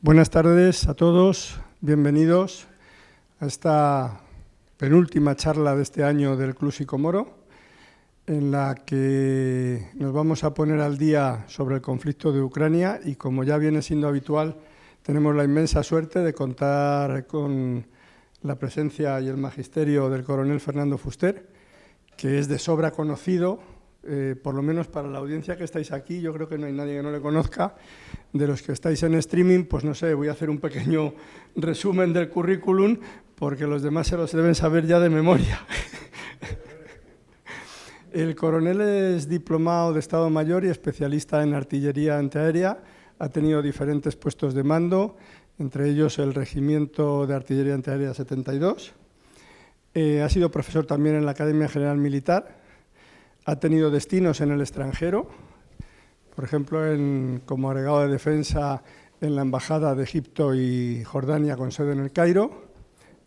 Buenas tardes a todos, bienvenidos a esta penúltima charla de este año del Club Sicomoro, en la que nos vamos a poner al día sobre el conflicto de Ucrania y, como ya viene siendo habitual, tenemos la inmensa suerte de contar con la presencia y el magisterio del coronel Fernando Fuster, que es de sobra conocido, por lo menos para la audiencia que estáis aquí. Yo creo que no hay nadie que no le conozca. De los que estáis en streaming, pues no sé, voy a hacer un pequeño resumen del currículum, porque los demás se los deben saber ya de memoria. El coronel es diplomado de Estado Mayor y especialista en artillería antiaérea. Ha tenido diferentes puestos de mando, entre ellos el Regimiento de Artillería Antiaérea 72. Ha sido profesor también en la Academia General Militar. Ha tenido destinos en el extranjero, por ejemplo, como agregado de defensa en la Embajada de Egipto y Jordania con sede en el Cairo,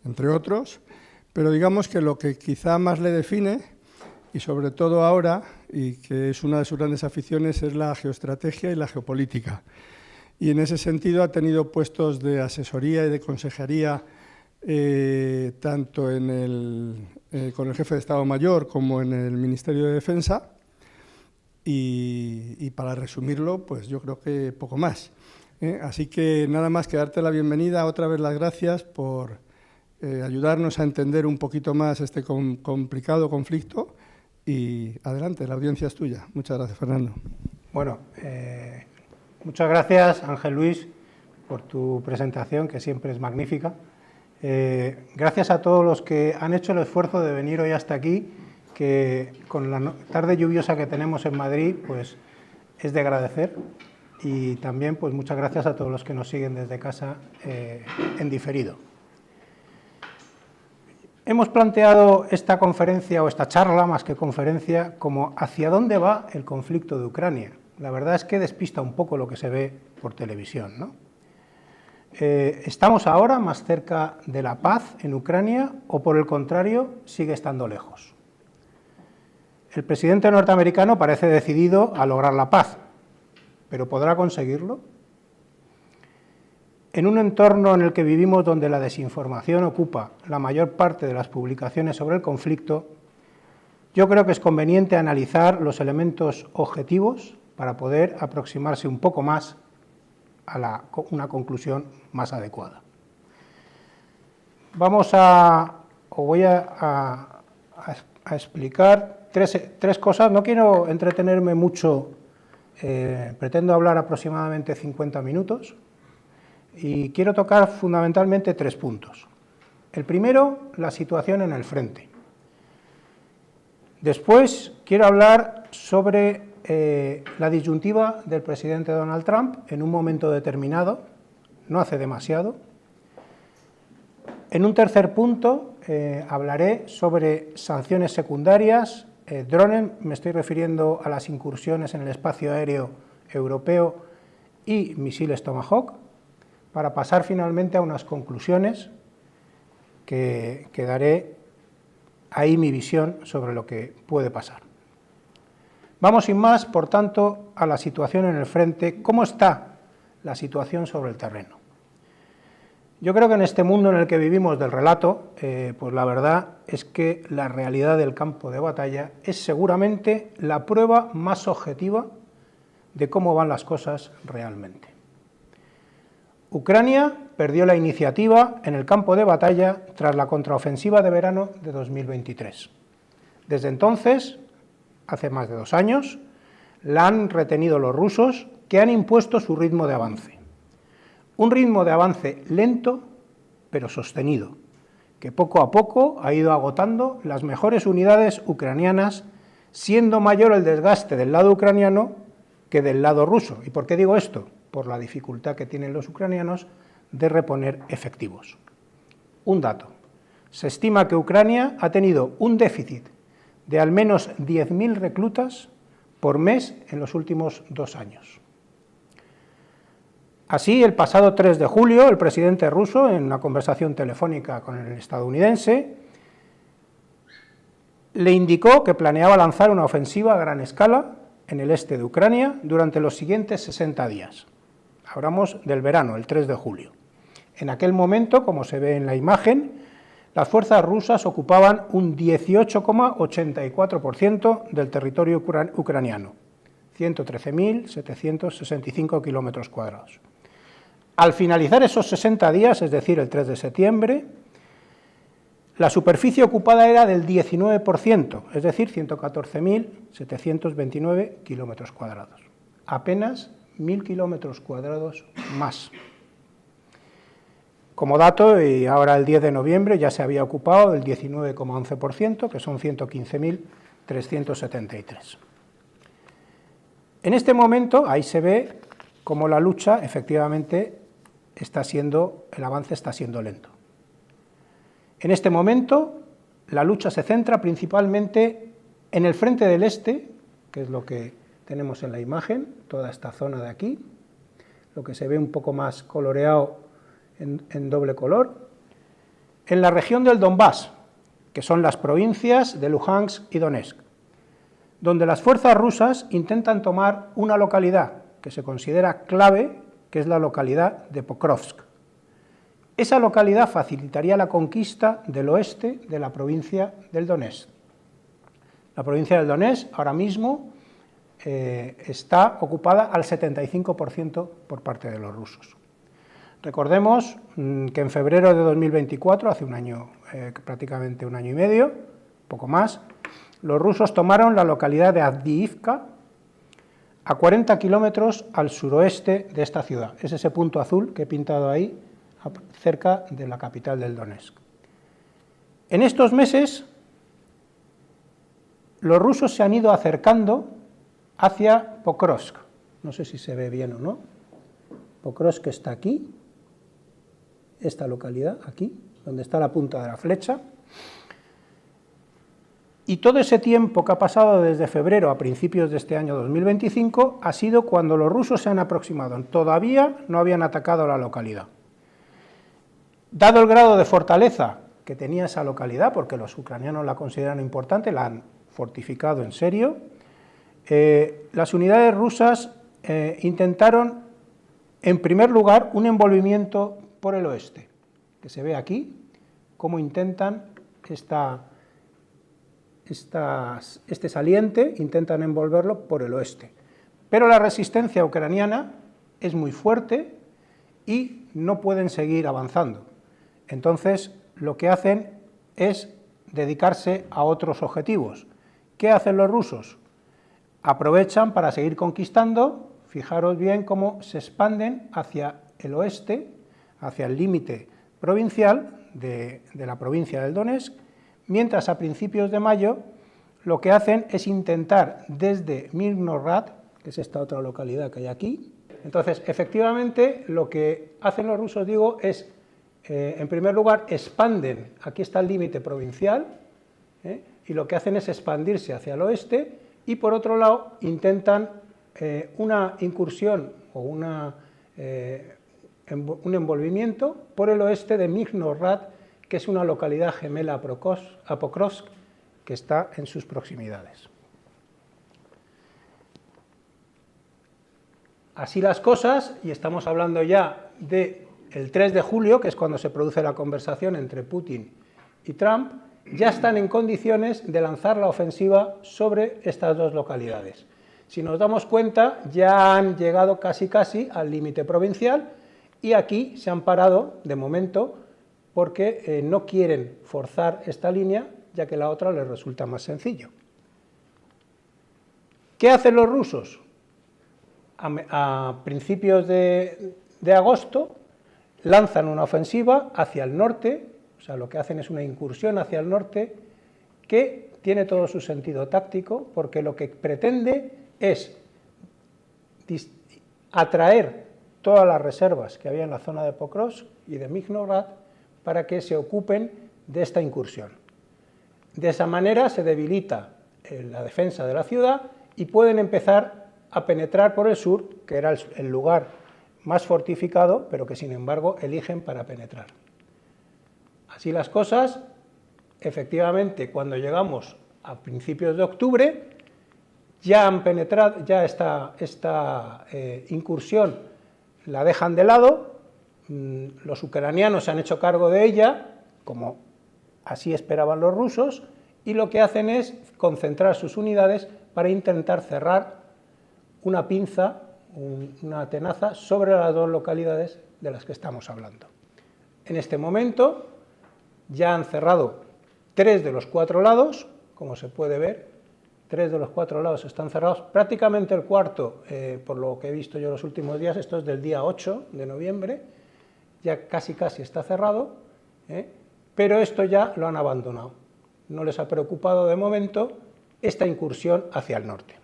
entre otros. Pero digamos que lo que quizá más le define, y sobre todo ahora, y que es una de sus grandes aficiones, es la geoestrategia y la geopolítica. Y en ese sentido ha tenido puestos de asesoría y de consejería tanto con el jefe de Estado Mayor como en el Ministerio de Defensa. Y para resumirlo, pues yo creo que poco más. Así que nada más que darte la bienvenida, otra vez las gracias por ayudarnos a entender un poquito más este complicado conflicto. Y adelante, la audiencia es tuya. Muchas gracias, Fernando. Bueno, muchas gracias, Ángel Luis, por tu presentación, que siempre es magnífica. Gracias a todos los que han hecho el esfuerzo de venir hoy hasta aquí, que con la tarde lluviosa que tenemos en Madrid, pues es de agradecer. Y también, pues muchas gracias a todos los que nos siguen desde casa en diferido. Hemos planteado esta conferencia, o esta charla, más que conferencia, como hacia dónde va el conflicto de Ucrania. La verdad es que despista un poco lo que se ve por televisión, ¿no? ¿Estamos ahora más cerca de la paz en Ucrania o, por el contrario, sigue estando lejos? El presidente norteamericano parece decidido a lograr la paz, pero ¿podrá conseguirlo? En un entorno en el que vivimos, donde la desinformación ocupa la mayor parte de las publicaciones sobre el conflicto, yo creo que es conveniente analizar los elementos objetivos para poder aproximarse un poco más a una conclusión más adecuada. Voy a explicar tres cosas. No quiero entretenerme mucho, pretendo hablar aproximadamente 50 minutos y quiero tocar fundamentalmente tres puntos. El primero, la situación en el frente. Después quiero hablar sobre la disyuntiva del presidente Donald Trump en un momento determinado, no hace demasiado. En un tercer punto hablaré sobre sanciones secundarias, drones, me estoy refiriendo a las incursiones en el espacio aéreo europeo y misiles Tomahawk, para pasar finalmente a unas conclusiones que daré ahí mi visión sobre lo que puede pasar. Vamos sin más, por tanto, a la situación en el frente. ¿Cómo está la situación sobre el terreno? Yo creo que en este mundo en el que vivimos del relato, pues la verdad es que la realidad del campo de batalla es seguramente la prueba más objetiva de cómo van las cosas realmente. Ucrania perdió la iniciativa en el campo de batalla tras la contraofensiva de verano de 2023. Desde entonces, hace más de 2 años, la han retenido los rusos, que han impuesto su ritmo de avance. Un ritmo de avance lento, pero sostenido, que poco a poco ha ido agotando las mejores unidades ucranianas, siendo mayor el desgaste del lado ucraniano que del lado ruso. ¿Y por qué digo esto? Por la dificultad que tienen los ucranianos de reponer efectivos. Un dato: se estima que Ucrania ha tenido un déficit de al menos 10.000 reclutas por mes en los últimos 2 años. Así, el pasado 3 de julio, el presidente ruso, en una conversación telefónica con el estadounidense, le indicó que planeaba lanzar una ofensiva a gran escala en el este de Ucrania durante los siguientes 60 días. Hablamos del verano, el 3 de julio. En aquel momento, como se ve en la imagen, las fuerzas rusas ocupaban un 18,84% del territorio ucraniano, 113.765 kilómetros cuadrados. Al finalizar esos 60 días, es decir, el 3 de septiembre, la superficie ocupada era del 19%, es decir, 114.729 kilómetros cuadrados. Apenas 1.000 kilómetros cuadrados más. Como dato, y ahora el 10 de noviembre ya se había ocupado el 19,11%, que son 115.373. En este momento, ahí se ve cómo la lucha, efectivamente, el avance está siendo lento. En este momento, la lucha se centra principalmente en el frente del este, que es lo que tenemos en la imagen, toda esta zona de aquí, lo que se ve un poco más coloreado en doble color, en la región del Donbass, que son las provincias de Luhansk y Donetsk, donde las fuerzas rusas intentan tomar una localidad que se considera clave, que es la localidad de Pokrovsk. Esa localidad facilitaría la conquista del oeste de la provincia del Donetsk. La provincia del Donetsk ahora mismo está ocupada al 75% por parte de los rusos. Recordemos que en febrero de 2024, hace un año, prácticamente un año y medio, poco más, los rusos tomaron la localidad de Avdiivka, a 40 kilómetros al suroeste de esta ciudad. Es ese punto azul que he pintado ahí, cerca de la capital del Donetsk. En estos meses, los rusos se han ido acercando hacia Pokrovsk. No sé si se ve bien o no. Pokrovsk está aquí, esta localidad, aquí, donde está la punta de la flecha. Y todo ese tiempo que ha pasado desde febrero a principios de este año 2025 ha sido cuando los rusos se han aproximado. Todavía no habían atacado la localidad. Dado el grado de fortaleza que tenía esa localidad, porque los ucranianos la consideran importante, la han fortificado en serio, las unidades rusas intentaron, en primer lugar, un envolvimiento por el oeste, que se ve aquí, cómo intentan este saliente, intentan envolverlo por el oeste. Pero la resistencia ucraniana es muy fuerte y no pueden seguir avanzando. Entonces, lo que hacen es dedicarse a otros objetivos. ¿Qué hacen los rusos? Aprovechan para seguir conquistando. Fijaros bien cómo se expanden hacia el oeste, hacia el límite provincial de la provincia del Donetsk, mientras a principios de mayo lo que hacen es intentar desde Mirnorad, que es esta otra localidad que hay aquí. Entonces, efectivamente, lo que hacen los rusos, digo, es, en primer lugar, expanden, aquí está el límite provincial, y lo que hacen es expandirse hacia el oeste, y por otro lado, intentan una incursión o un envolvimiento por el oeste de Mirnorad, que es una localidad gemela a Pokrovsk, que está en sus proximidades. Así las cosas, y estamos hablando ya del 3 de julio, que es cuando se produce la conversación entre Putin y Trump, ya están en condiciones de lanzar la ofensiva sobre estas dos localidades. Si nos damos cuenta, ya han llegado casi al límite provincial y aquí se han parado de momento porque no quieren forzar esta línea, ya que la otra les resulta más sencillo. ¿Qué hacen los rusos? A principios de agosto lanzan una ofensiva hacia el norte, o sea, lo que hacen es una incursión hacia el norte que tiene todo su sentido táctico, porque lo que pretende es atraer todas las reservas que había en la zona de Pokrovsk y de Mirnorad para que se ocupen de esta incursión. De esa manera se debilita la defensa de la ciudad y pueden empezar a penetrar por el sur, que era el lugar más fortificado, pero que sin embargo eligen para penetrar. Así las cosas, efectivamente, cuando llegamos a principios de octubre, ya han penetrado, ya esta incursión la dejan de lado, los ucranianos se han hecho cargo de ella, como así esperaban los rusos, y lo que hacen es concentrar sus unidades para intentar cerrar una pinza, una tenaza, sobre las dos localidades de las que estamos hablando. En este momento ya han cerrado 3 de los 4 lados, como se puede ver, 3 de los 4 lados están cerrados, prácticamente el cuarto, por lo que he visto yo los últimos días, esto es del día 8 de noviembre, ya casi está cerrado, pero esto ya lo han abandonado. No les ha preocupado de momento esta incursión hacia el norte.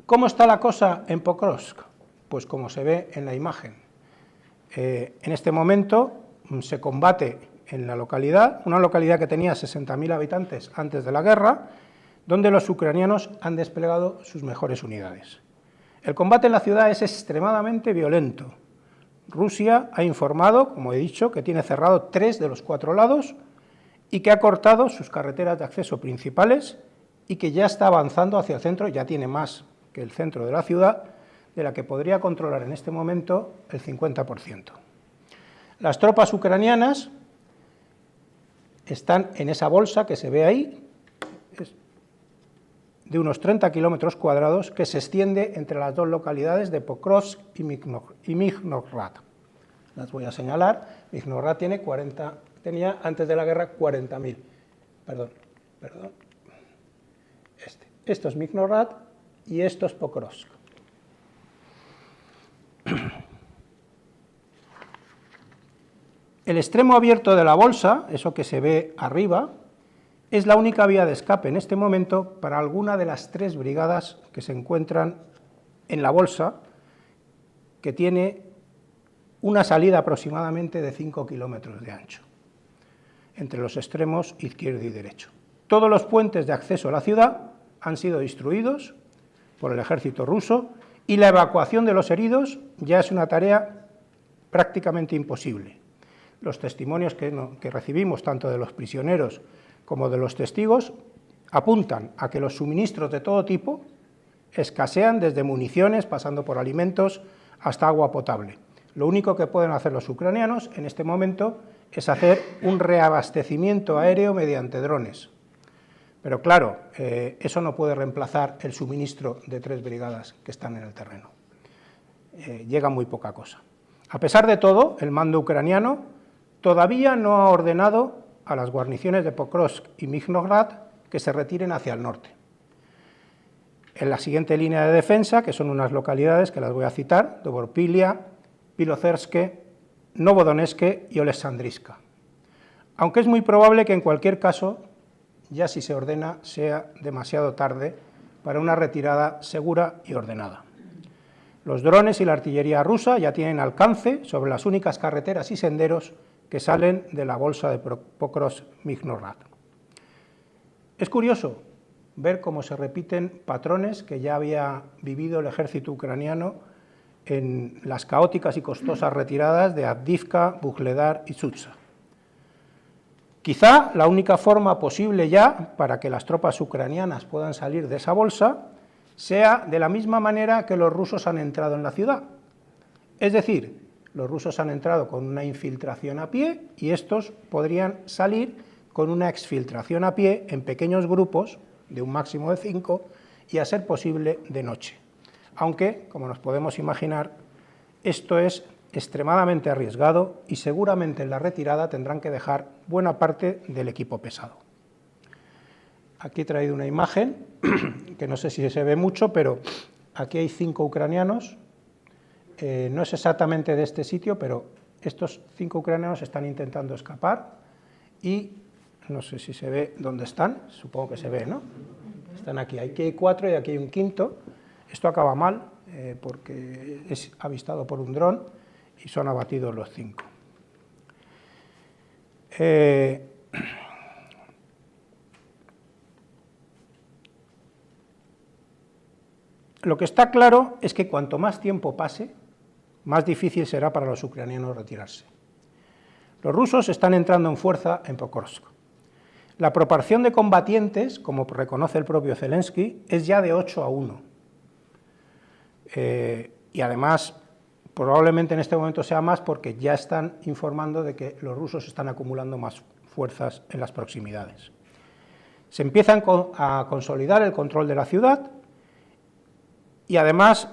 ¿Cómo está la cosa en Pokrovsk? Pues como se ve en la imagen. En este momento se combate en la localidad, una localidad que tenía 60.000 habitantes antes de la guerra, donde los ucranianos han desplegado sus mejores unidades. El combate en la ciudad es extremadamente violento. Rusia ha informado, como he dicho, que tiene cerrado 3 de los 4 lados y que ha cortado sus carreteras de acceso principales y que ya está avanzando hacia el centro, ya tiene más que el centro de la ciudad, de la que podría controlar en este momento el 50%. Las tropas ucranianas están en esa bolsa que se ve ahí, de unos 30 kilómetros cuadrados, que se extiende entre las dos localidades de Pokrovsk y Mizhnogorod. Las voy a señalar. Mizhnogorod tenía antes de la guerra 40.000. Perdón. Esto es Mizhnogorod y esto es Pokrovsk. El extremo abierto de la bolsa, eso que se ve arriba, es la única vía de escape en este momento para alguna de las 3 brigadas que se encuentran en la bolsa, que tiene una salida aproximadamente de 5 kilómetros de ancho, entre los extremos izquierdo y derecho. Todos los puentes de acceso a la ciudad han sido destruidos por el ejército ruso y la evacuación de los heridos ya es una tarea prácticamente imposible. Los testimonios que recibimos, tanto de los prisioneros como de los testigos, apuntan a que los suministros de todo tipo escasean, desde municiones, pasando por alimentos, hasta agua potable. Lo único que pueden hacer los ucranianos en este momento es hacer un reabastecimiento aéreo mediante drones. Pero claro, eso no puede reemplazar el suministro de 3 brigadas que están en el terreno. Llega muy poca cosa. A pesar de todo, el mando ucraniano todavía no ha ordenado a las guarniciones de Pokrovsk y Mizhnogorod que se retiren hacia el norte. En la siguiente línea de defensa, que son unas localidades que las voy a citar: Doborpilia, Pilozerske, Novodonetsk y Oleksandriivka. Aunque es muy probable que en cualquier caso, ya si se ordena, sea demasiado tarde para una retirada segura y ordenada. Los drones y la artillería rusa ya tienen alcance sobre las únicas carreteras y senderos que salen de la bolsa de Pokrovsk-Mizhnogorod. Es curioso ver cómo se repiten patrones que ya había vivido el ejército ucraniano en las caóticas y costosas retiradas de Avdiivka, Vuhledar y Sudzha. Quizá la única forma posible ya para que las tropas ucranianas puedan salir de esa bolsa sea de la misma manera que los rusos han entrado en la ciudad. Es decir, los rusos han entrado con una infiltración a pie y estos podrían salir con una exfiltración a pie en pequeños grupos de un máximo de 5 y, a ser posible, de noche. Aunque, como nos podemos imaginar, esto es extremadamente arriesgado y seguramente en la retirada tendrán que dejar buena parte del equipo pesado. Aquí he traído una imagen que no sé si se ve mucho, pero aquí hay 5 ucranianos. No es exactamente de este sitio, pero estos 5 ucranianos están intentando escapar y no sé si se ve dónde están, supongo que se ve, ¿no? Están aquí, aquí hay 4 y aquí hay un quinto. Esto acaba mal porque es avistado por un dron y son abatidos los 5. Lo que está claro es que cuanto más tiempo pase, más difícil será para los ucranianos retirarse. Los rusos están entrando en fuerza en Pokrovsk. La proporción de combatientes, como reconoce el propio Zelensky, es ya de 8-1. Y además, probablemente en este momento sea más porque ya están informando de que los rusos están acumulando más fuerzas en las proximidades. Se empiezan a consolidar el control de la ciudad y además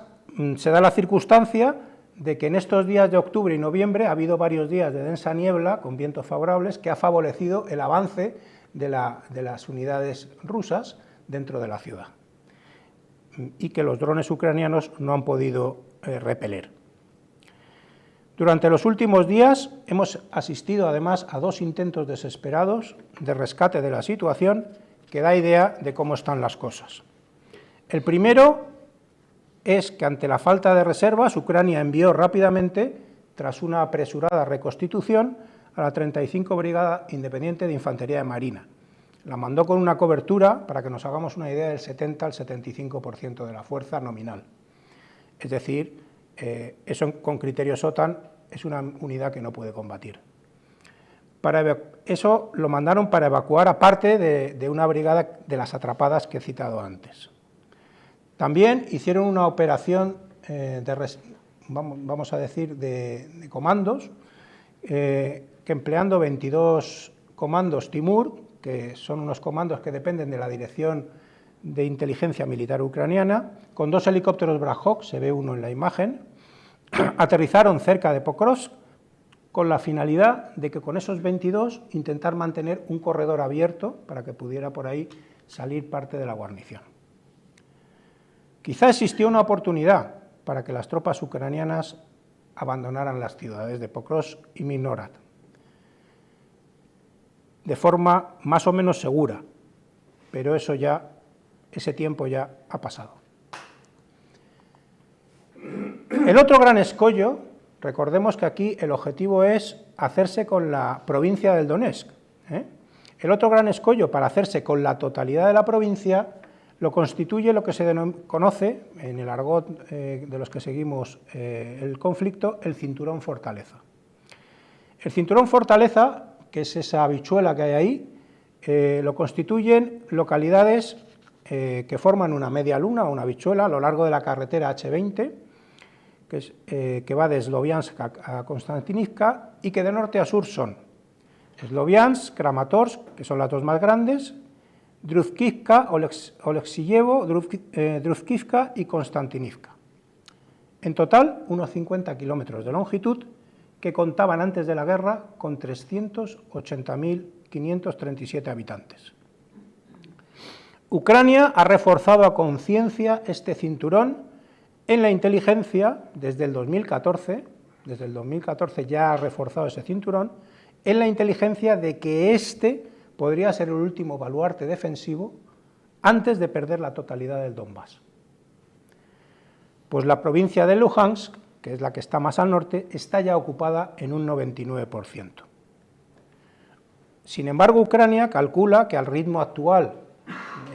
se da la circunstancia de que en estos días de octubre y noviembre ha habido varios días de densa niebla con vientos favorables que ha favorecido el avance de las unidades rusas dentro de la ciudad y que los drones ucranianos no han podido repeler. Durante los últimos días hemos asistido además a 2 intentos desesperados de rescate de la situación que da idea de cómo están las cosas. El primero es que ante la falta de reservas, Ucrania envió rápidamente, tras una apresurada reconstitución, a la 35 Brigada Independiente de Infantería de Marina. La mandó con una cobertura, para que nos hagamos una idea, del 70 al 75% de la fuerza nominal. Es decir, eso con criterios OTAN es una unidad que no puede combatir. Eso lo mandaron para evacuar a parte de una brigada de las atrapadas que he citado antes. También hicieron una operación vamos a decir, de comandos, que empleando 22 comandos Timur, que son unos comandos que dependen de la Dirección de Inteligencia Militar Ucraniana, con 2 helicópteros Black Hawk, se ve uno en la imagen, aterrizaron cerca de Pokrovsk con la finalidad de que con esos 22 intentar mantener un corredor abierto para que pudiera por ahí salir parte de la guarnición. Quizá existió una oportunidad para que las tropas ucranianas abandonaran las ciudades de Pokrovsk y Mignorad de forma más o menos segura, pero ese tiempo ya ha pasado. El otro gran escollo, recordemos que aquí el objetivo es hacerse con la provincia del Donetsk. El otro gran escollo para hacerse con la totalidad de la provincia lo constituye lo que se conoce, en el argot de los que seguimos el conflicto, el cinturón fortaleza. El cinturón fortaleza, que es esa habichuela que hay ahí, lo constituyen localidades que forman una media luna o una habichuela a lo largo de la carretera H20, que va de Sloviansk a Konstantinivka y que de norte a sur son Sloviansk, Kramatorsk, que son las 2 más grandes, Druzhkivka, Oleksiyevo, Druzhkivka y Konstantinivka. En total, unos 50 kilómetros de longitud que contaban antes de la guerra con 380.537 habitantes. Ucrania ha reforzado a conciencia este cinturón en la inteligencia desde el 2014, ya ha reforzado ese cinturón, en la inteligencia de que este podría ser el último baluarte defensivo antes de perder la totalidad del Donbass. Pues la provincia de Luhansk, que es la que está más al norte, está ya ocupada en un 99%. Sin embargo, Ucrania calcula que al ritmo actual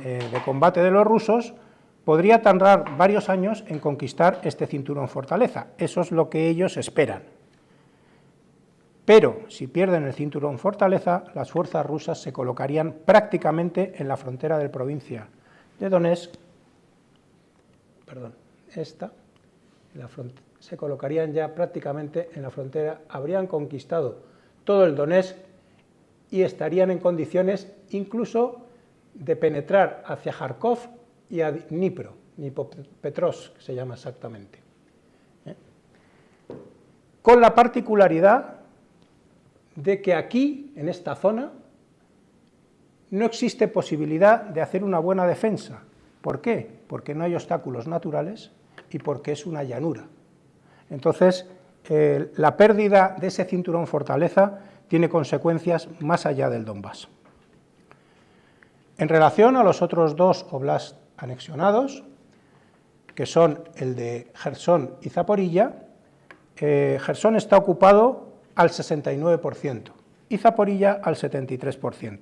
de combate de los rusos podría tardar varios años en conquistar este cinturón fortaleza. Eso es lo que ellos esperan. Pero si pierden el cinturón fortaleza, las fuerzas rusas se colocarían prácticamente en la frontera de la provincia de Donetsk, se colocarían ya prácticamente en la frontera, habrían conquistado todo el Donetsk y estarían en condiciones incluso de penetrar hacia Kharkov y a Dnipropetrovsk, se llama exactamente. Con la particularidad de que aquí, en esta zona, no existe posibilidad de hacer una buena defensa. ¿Por qué? Porque no hay obstáculos naturales y porque es una llanura. Entonces, la pérdida de ese cinturón fortaleza tiene consecuencias más allá del Donbass. En relación a los otros 2 óblasts anexionados, que son el de Jersón y Zaporilla, Jersón está ocupado al 69% y Zaporilla al 73%.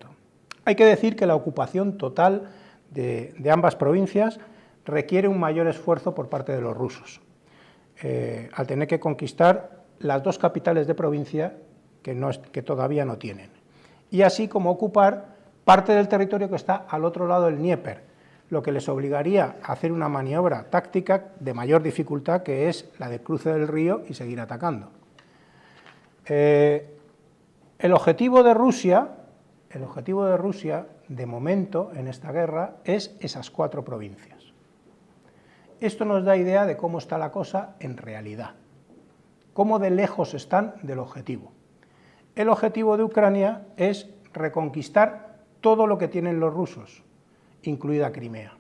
Hay que decir que la ocupación total de ambas provincias requiere un mayor esfuerzo por parte de los rusos, al tener que conquistar las 2 capitales de provincia que todavía no tienen, y así como ocupar parte del territorio que está al otro lado del Dnieper, lo que les obligaría a hacer una maniobra táctica de mayor dificultad, que es la del cruce del río y seguir atacando. El objetivo de Rusia, de momento, en esta guerra, es esas 4 provincias. Esto nos da idea de cómo está la cosa en realidad, cómo de lejos están del objetivo. El objetivo de Ucrania es reconquistar todo lo que tienen los rusos, incluida Crimea.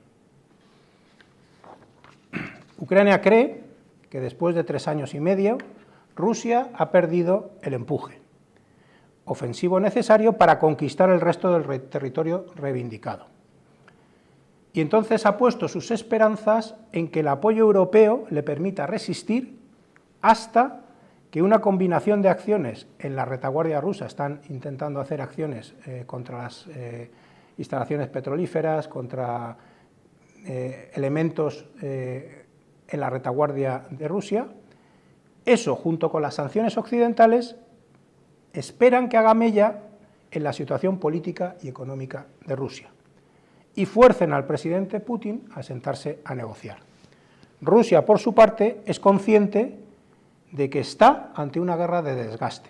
Ucrania cree que después de 3 años y medio, Rusia ha perdido el empuje ofensivo necesario para conquistar el resto del territorio reivindicado. Y entonces ha puesto sus esperanzas en que el apoyo europeo le permita resistir hasta que una combinación de acciones en la retaguardia rusa, están intentando hacer acciones contra las instalaciones petrolíferas, contra elementos en la retaguardia de Rusia, eso junto con las sanciones occidentales esperan que haga mella en la situación política y económica de Rusia y fuercen al presidente Putin a sentarse a negociar. Rusia, por su parte, es consciente de que está ante una guerra de desgaste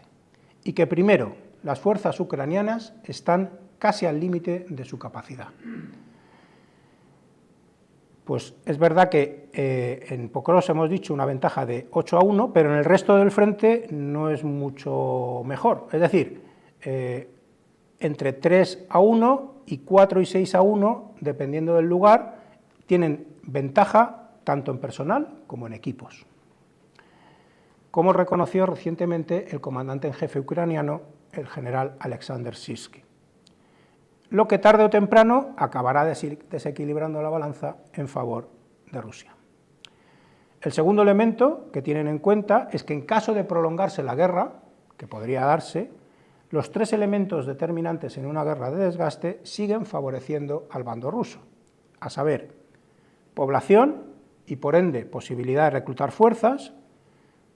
y que, primero, las fuerzas ucranianas están casi al límite de su capacidad. Pues es verdad que en Pokrovsk hemos dicho una ventaja de 8-1, pero en el resto del frente no es mucho mejor. Es decir, entre 3-1 y 4 y 6-1, dependiendo del lugar, tienen ventaja tanto en personal como en equipos, como reconoció recientemente el comandante en jefe ucraniano, el general Alexander Sirski, lo que tarde o temprano acabará desequilibrando la balanza en favor de Rusia. El segundo elemento que tienen en cuenta es que en caso de prolongarse la guerra, que podría darse, los 3 elementos determinantes en una guerra de desgaste siguen favoreciendo al bando ruso, a saber, población y por ende posibilidad de reclutar fuerzas,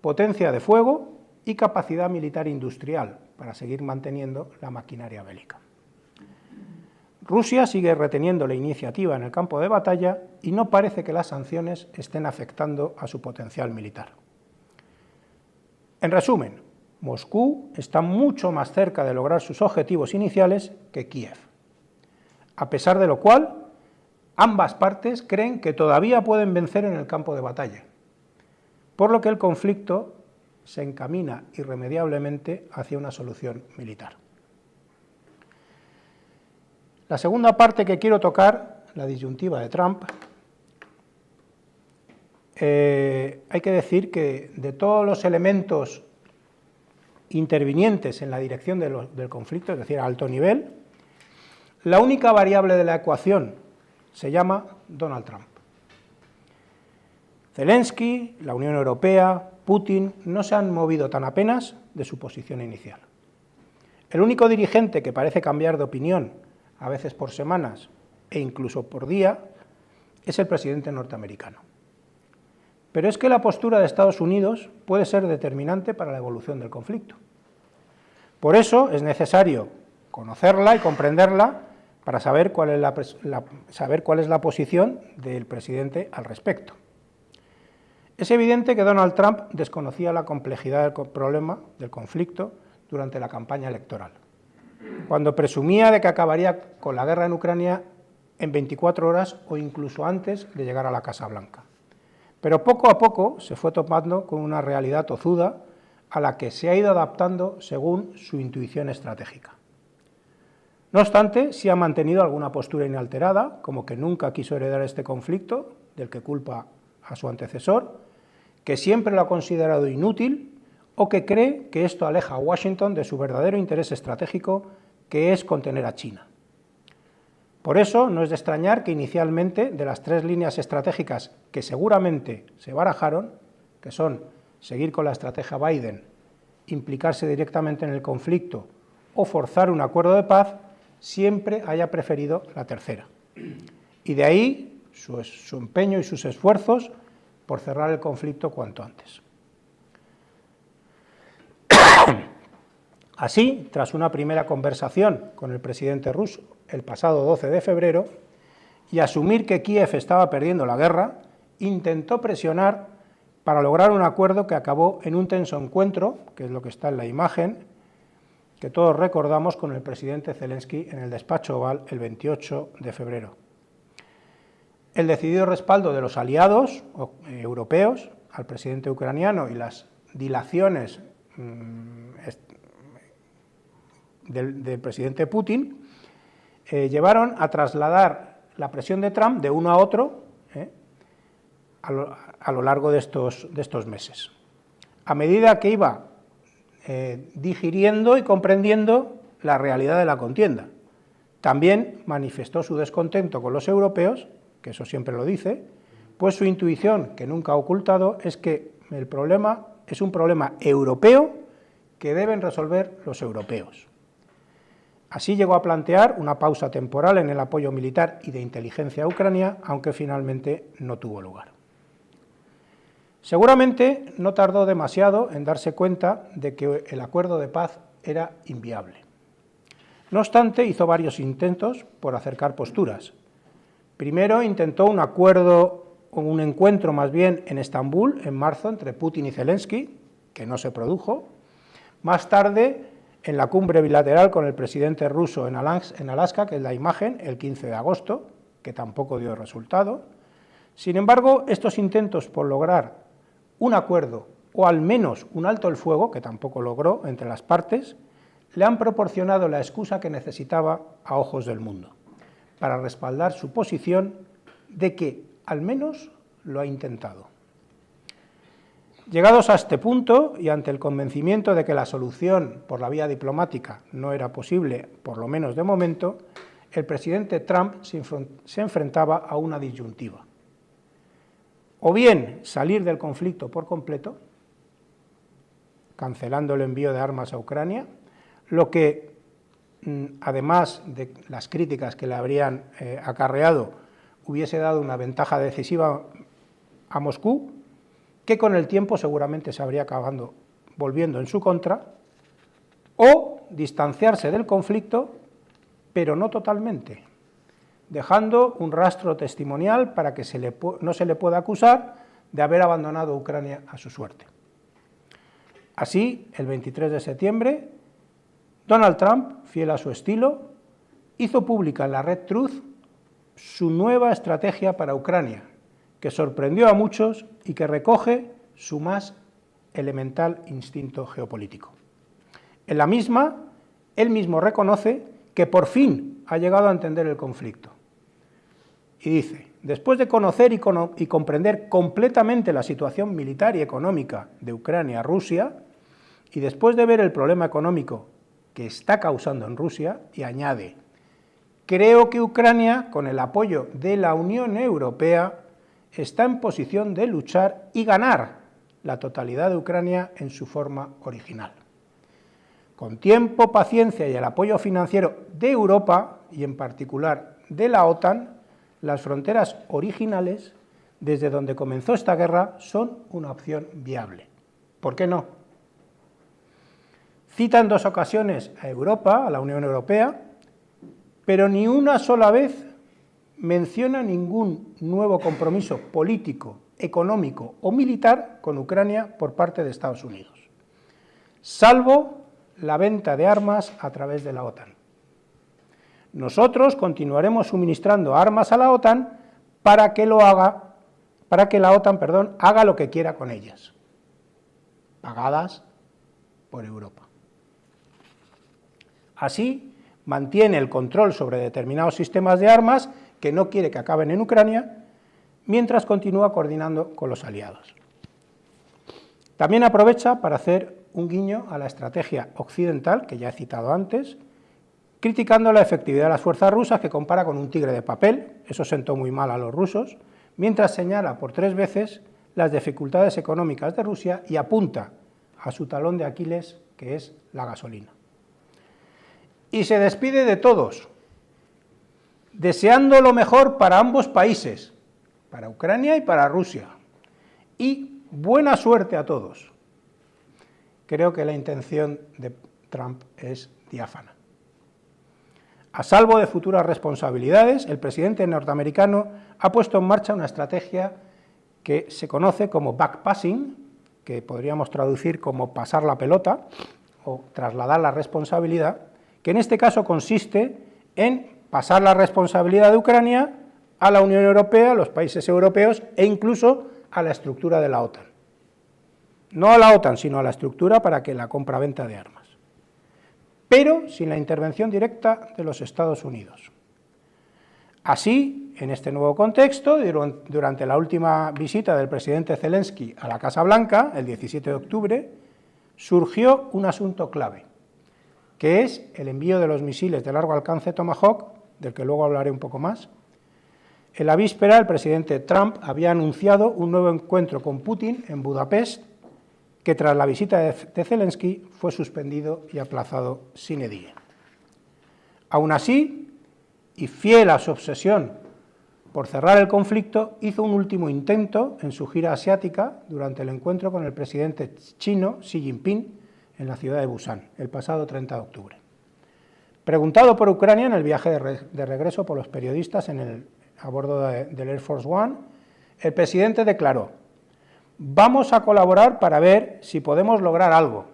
potencia de fuego y capacidad militar industrial para seguir manteniendo la maquinaria bélica. Rusia sigue reteniendo la iniciativa en el campo de batalla y no parece que las sanciones estén afectando a su potencial militar. En resumen, Moscú está mucho más cerca de lograr sus objetivos iniciales que Kiev, a pesar de lo cual ambas partes creen que todavía pueden vencer en el campo de batalla, por lo que el conflicto se encamina irremediablemente hacia una solución militar. La segunda parte que quiero tocar, la disyuntiva de Trump, hay que decir que de todos los elementos intervinientes en la dirección del conflicto, es decir, a alto nivel, la única variable de la ecuación se llama Donald Trump. Zelensky, la Unión Europea, Putin no se han movido tan apenas de su posición inicial. El único dirigente que parece cambiar de opinión, a veces por semanas e incluso por día, es el presidente norteamericano. Pero es que la postura de Estados Unidos puede ser determinante para la evolución del conflicto. Por eso es necesario conocerla y comprenderla para saber cuál es la posición del presidente al respecto. Es evidente que Donald Trump desconocía la complejidad del problema, del conflicto, durante la campaña electoral, cuando presumía de que acabaría con la guerra en Ucrania en 24 horas o incluso antes de llegar a la Casa Blanca. Pero poco a poco se fue topando con una realidad tozuda a la que se ha ido adaptando según su intuición estratégica. No obstante, sí ha mantenido alguna postura inalterada, como que nunca quiso heredar este conflicto, del que culpa a su antecesor, que siempre lo ha considerado inútil o que cree que esto aleja a Washington de su verdadero interés estratégico, que es contener a China. Por eso no es de extrañar que inicialmente de las 3 líneas estratégicas que seguramente se barajaron, que son seguir con la estrategia Biden, implicarse directamente en el conflicto o forzar un acuerdo de paz, siempre haya preferido la tercera. Y de ahí su empeño y sus esfuerzos por cerrar el conflicto cuanto antes. Así, tras una primera conversación con el presidente ruso el pasado 12 de febrero y asumir que Kiev estaba perdiendo la guerra, intentó presionar para lograr un acuerdo que acabó en un tenso encuentro, que es lo que está en la imagen, que todos recordamos, con el presidente Zelensky en el despacho Oval el 28 de febrero. El decidido respaldo de los aliados europeos al presidente ucraniano y las dilaciones del presidente Putin llevaron a trasladar la presión de Trump de uno a otro a lo largo de estos meses. A medida que iba digiriendo y comprendiendo la realidad de la contienda, también manifestó su descontento con los europeos, que eso siempre lo dice, pues su intuición, que nunca ha ocultado, es que el problema es un problema europeo que deben resolver los europeos. Así llegó a plantear una pausa temporal en el apoyo militar y de inteligencia a Ucrania, aunque finalmente no tuvo lugar. Seguramente no tardó demasiado en darse cuenta de que el acuerdo de paz era inviable. No obstante, hizo varios intentos por acercar posturas. Primero intentó un acuerdo, o un encuentro más bien, en Estambul, en marzo, entre Putin y Zelensky, que no se produjo. Más tarde, en la cumbre bilateral con el presidente ruso en Alaska, que es la imagen, el 15 de agosto, que tampoco dio resultado. Sin embargo, estos intentos por lograr un acuerdo, o al menos un alto el fuego, que tampoco logró entre las partes, le han proporcionado la excusa que necesitaba a ojos del mundo, para respaldar su posición de que al menos lo ha intentado. Llegados a este punto, y ante el convencimiento de que la solución por la vía diplomática no era posible, por lo menos de momento, el presidente Trump se enfrentaba a una disyuntiva. O bien salir del conflicto por completo, cancelando el envío de armas a Ucrania, lo que, además de las críticas que le habrían acarreado, hubiese dado una ventaja decisiva a Moscú, que con el tiempo seguramente se habría acabado volviendo en su contra, o distanciarse del conflicto, pero no totalmente, dejando un rastro testimonial para que no se le pueda acusar de haber abandonado Ucrania a su suerte. Así, el 23 de septiembre, Donald Trump, fiel a su estilo, hizo pública en la red Truth su nueva estrategia para Ucrania, que sorprendió a muchos y que recoge su más elemental instinto geopolítico. En la misma, él mismo reconoce que por fin ha llegado a entender el conflicto. Y dice: después de conocer y comprender completamente la situación militar y económica de Ucrania-Rusia, y después de ver el problema económico que está causando en Rusia, y añade: creo que Ucrania, con el apoyo de la Unión Europea, está en posición de luchar y ganar la totalidad de Ucrania en su forma original. Con tiempo, paciencia y el apoyo financiero de Europa, y en particular de la OTAN, las fronteras originales, desde donde comenzó esta guerra, son una opción viable. ¿Por qué no? Cita en 2 ocasiones a Europa, a la Unión Europea, pero ni una sola vez menciona ningún nuevo compromiso político, económico o militar con Ucrania por parte de Estados Unidos, salvo la venta de armas a través de la OTAN. Nosotros continuaremos suministrando armas a la OTAN para que la OTAN haga lo que quiera con ellas, pagadas por Europa. Así, mantiene el control sobre determinados sistemas de armas que no quiere que acaben en Ucrania, mientras continúa coordinando con los aliados. También aprovecha para hacer un guiño a la estrategia occidental, que ya he citado antes, criticando la efectividad de las fuerzas rusas, que compara con un tigre de papel. Eso sentó muy mal a los rusos, mientras señala por 3 veces las dificultades económicas de Rusia y apunta a su talón de Aquiles, que es la gasolina. Y se despide de todos, deseando lo mejor para ambos países, para Ucrania y para Rusia. Y buena suerte a todos. Creo que la intención Trump es diáfana. A salvo de futuras responsabilidades, el presidente norteamericano ha puesto en marcha una estrategia que se conoce como backpassing, que podríamos traducir como pasar la pelota o trasladar la responsabilidad, que en este caso consiste en pasar la responsabilidad de Ucrania a la Unión Europea, a los países europeos e incluso a la estructura de la OTAN. No a la OTAN, sino a la estructura para que la compra-venta de armas, pero sin la intervención directa de los Estados Unidos. Así, en este nuevo contexto, durante la última visita del presidente Zelensky a la Casa Blanca, el 17 de octubre, surgió un asunto clave, que es el envío de los misiles de largo alcance Tomahawk, del que luego hablaré un poco más. En la víspera, el presidente Trump había anunciado un nuevo encuentro con Putin en Budapest, que tras la visita de Zelensky fue suspendido y aplazado sine die. Aún así, y fiel a su obsesión por cerrar el conflicto, hizo un último intento en su gira asiática durante el encuentro con el presidente chino Xi Jinping en la ciudad de Busan, el pasado 30 de octubre. Preguntado por Ucrania en el viaje de regreso por los periodistas a bordo del Air Force One, el presidente declaró: vamos a colaborar para ver si podemos lograr algo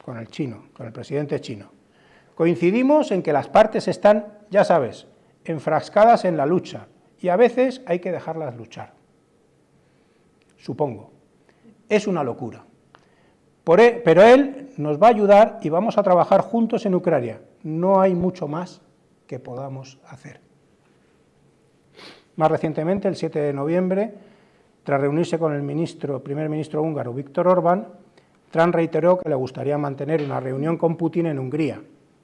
con el presidente chino. Coincidimos en que las partes están, ya sabes, enfrascadas en la lucha y a veces hay que dejarlas luchar. Supongo. Es una locura. Pero él nos va a ayudar y vamos a trabajar juntos en Ucrania. No hay mucho más que podamos hacer. Más recientemente, el 7 de noviembre, tras reunirse con el primer ministro húngaro Viktor Orbán, Trump reiteró que le gustaría mantener una reunión con Putin en Hungría,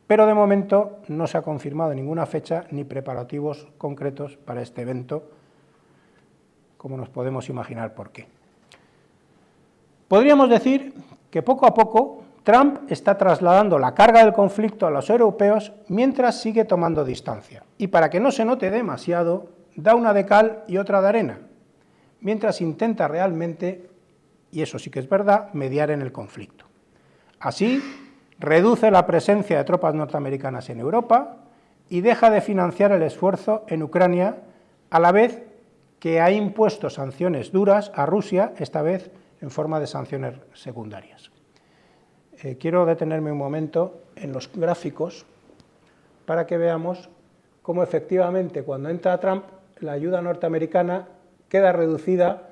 pero de momento no se ha confirmado ninguna fecha ni preparativos concretos para este evento, como nos podemos imaginar por qué. Podríamos decir que poco a poco Trump está trasladando la carga del conflicto a los europeos mientras sigue tomando distancia, y para que no se note demasiado, da una de cal y otra de arena, mientras intenta realmente, y eso sí que es verdad, mediar en el conflicto. Así, reduce la presencia de tropas norteamericanas en Europa y deja de financiar el esfuerzo en Ucrania, a la vez que ha impuesto sanciones duras a Rusia, esta vez en forma de sanciones secundarias. Quiero detenerme un momento en los gráficos para que veamos cómo efectivamente cuando entra Trump la ayuda norteamericana queda reducida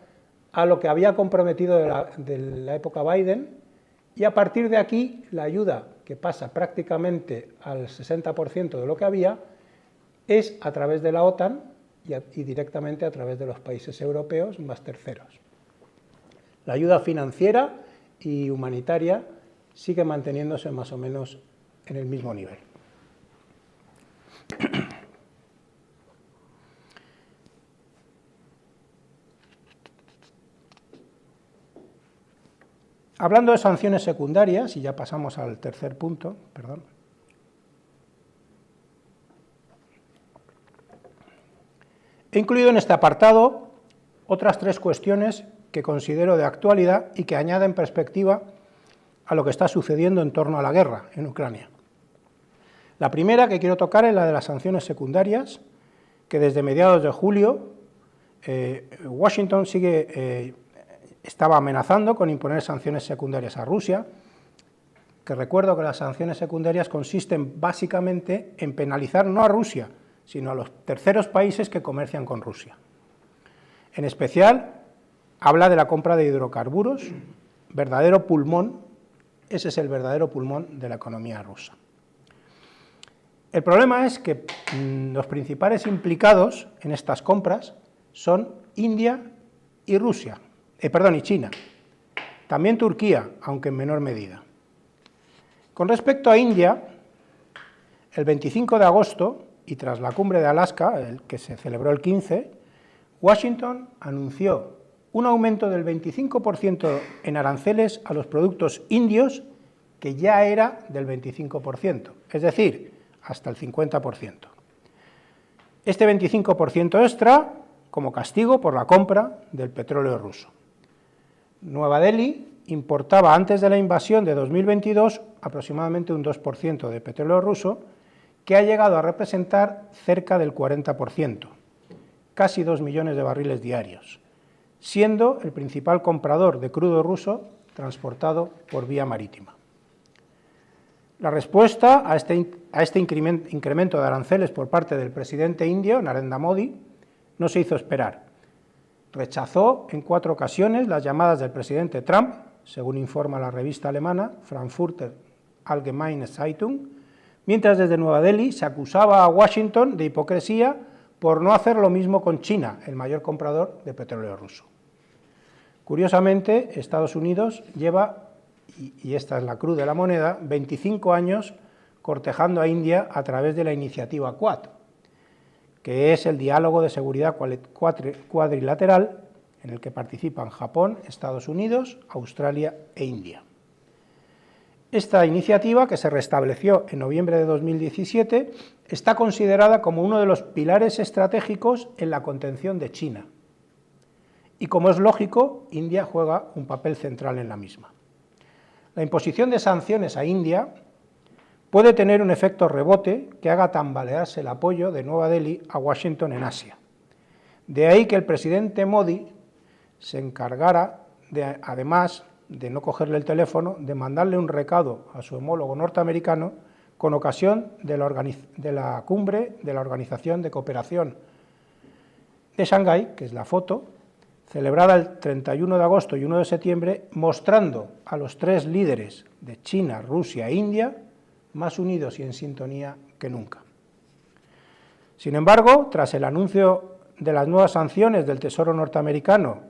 a lo que había comprometido de la época Biden, y a partir de aquí la ayuda, que pasa prácticamente al 60% de lo que había, es a través de la OTAN y directamente a través de los países europeos más terceros. La ayuda financiera y humanitaria sigue manteniéndose más o menos en el mismo nivel. Hablando de sanciones secundarias, y ya pasamos al tercer punto, perdón. He incluido en este apartado otras tres cuestiones que considero de actualidad y que añaden perspectiva a lo que está sucediendo en torno a la guerra en Ucrania. La primera que quiero tocar es la de las sanciones secundarias, que desde mediados de julio Washington estaba amenazando con imponer sanciones secundarias a Rusia, que recuerdo que las sanciones secundarias consisten básicamente en penalizar no a Rusia, sino a los terceros países que comercian con Rusia. En especial, habla de la compra de hidrocarburos, verdadero pulmón, ese es el verdadero pulmón de la economía rusa. El problema es que los principales implicados en estas compras son India y y China, también Turquía, aunque en menor medida. Con respecto a India, el 25 de agosto, y tras la cumbre de Alaska, que se celebró el 15, Washington anunció un aumento del 25% en aranceles a los productos indios, que ya era del 25%, es decir, hasta el 50%. Este 25% extra como castigo por la compra del petróleo ruso. Nueva Delhi importaba antes de la invasión de 2022 aproximadamente un 2% de petróleo ruso, que ha llegado a representar cerca del 40%, casi 2 millones de barriles diarios, siendo el principal comprador de crudo ruso transportado por vía marítima. La respuesta a este incremento de aranceles por parte del presidente indio, Narendra Modi, no se hizo esperar. Rechazó en 4 ocasiones las llamadas del presidente Trump, según informa la revista alemana Frankfurter Allgemeine Zeitung, mientras desde Nueva Delhi se acusaba a Washington de hipocresía por no hacer lo mismo con China, el mayor comprador de petróleo ruso. Curiosamente, Estados Unidos lleva, y esta es la cruz de la moneda, 25 años cortejando a India a través de la iniciativa Quad, que es el diálogo de seguridad cuadrilateral en el que participan Japón, Estados Unidos, Australia e India. Esta iniciativa, que se restableció en noviembre de 2017, está considerada como uno de los pilares estratégicos en la contención de China. Y como es lógico, India juega un papel central en la misma. La imposición de sanciones a India puede tener un efecto rebote que haga tambalearse el apoyo de Nueva Delhi a Washington en Asia. De ahí que el presidente Modi se encargara, además de no cogerle el teléfono, de mandarle un recado a su homólogo norteamericano con ocasión de la cumbre de la Organización de Cooperación de Shanghái, que es la foto, celebrada el 31 de agosto y 1 de septiembre, mostrando a los 3 líderes de China, Rusia e India más unidos y en sintonía que nunca. Sin embargo, tras el anuncio de las nuevas sanciones del Tesoro norteamericano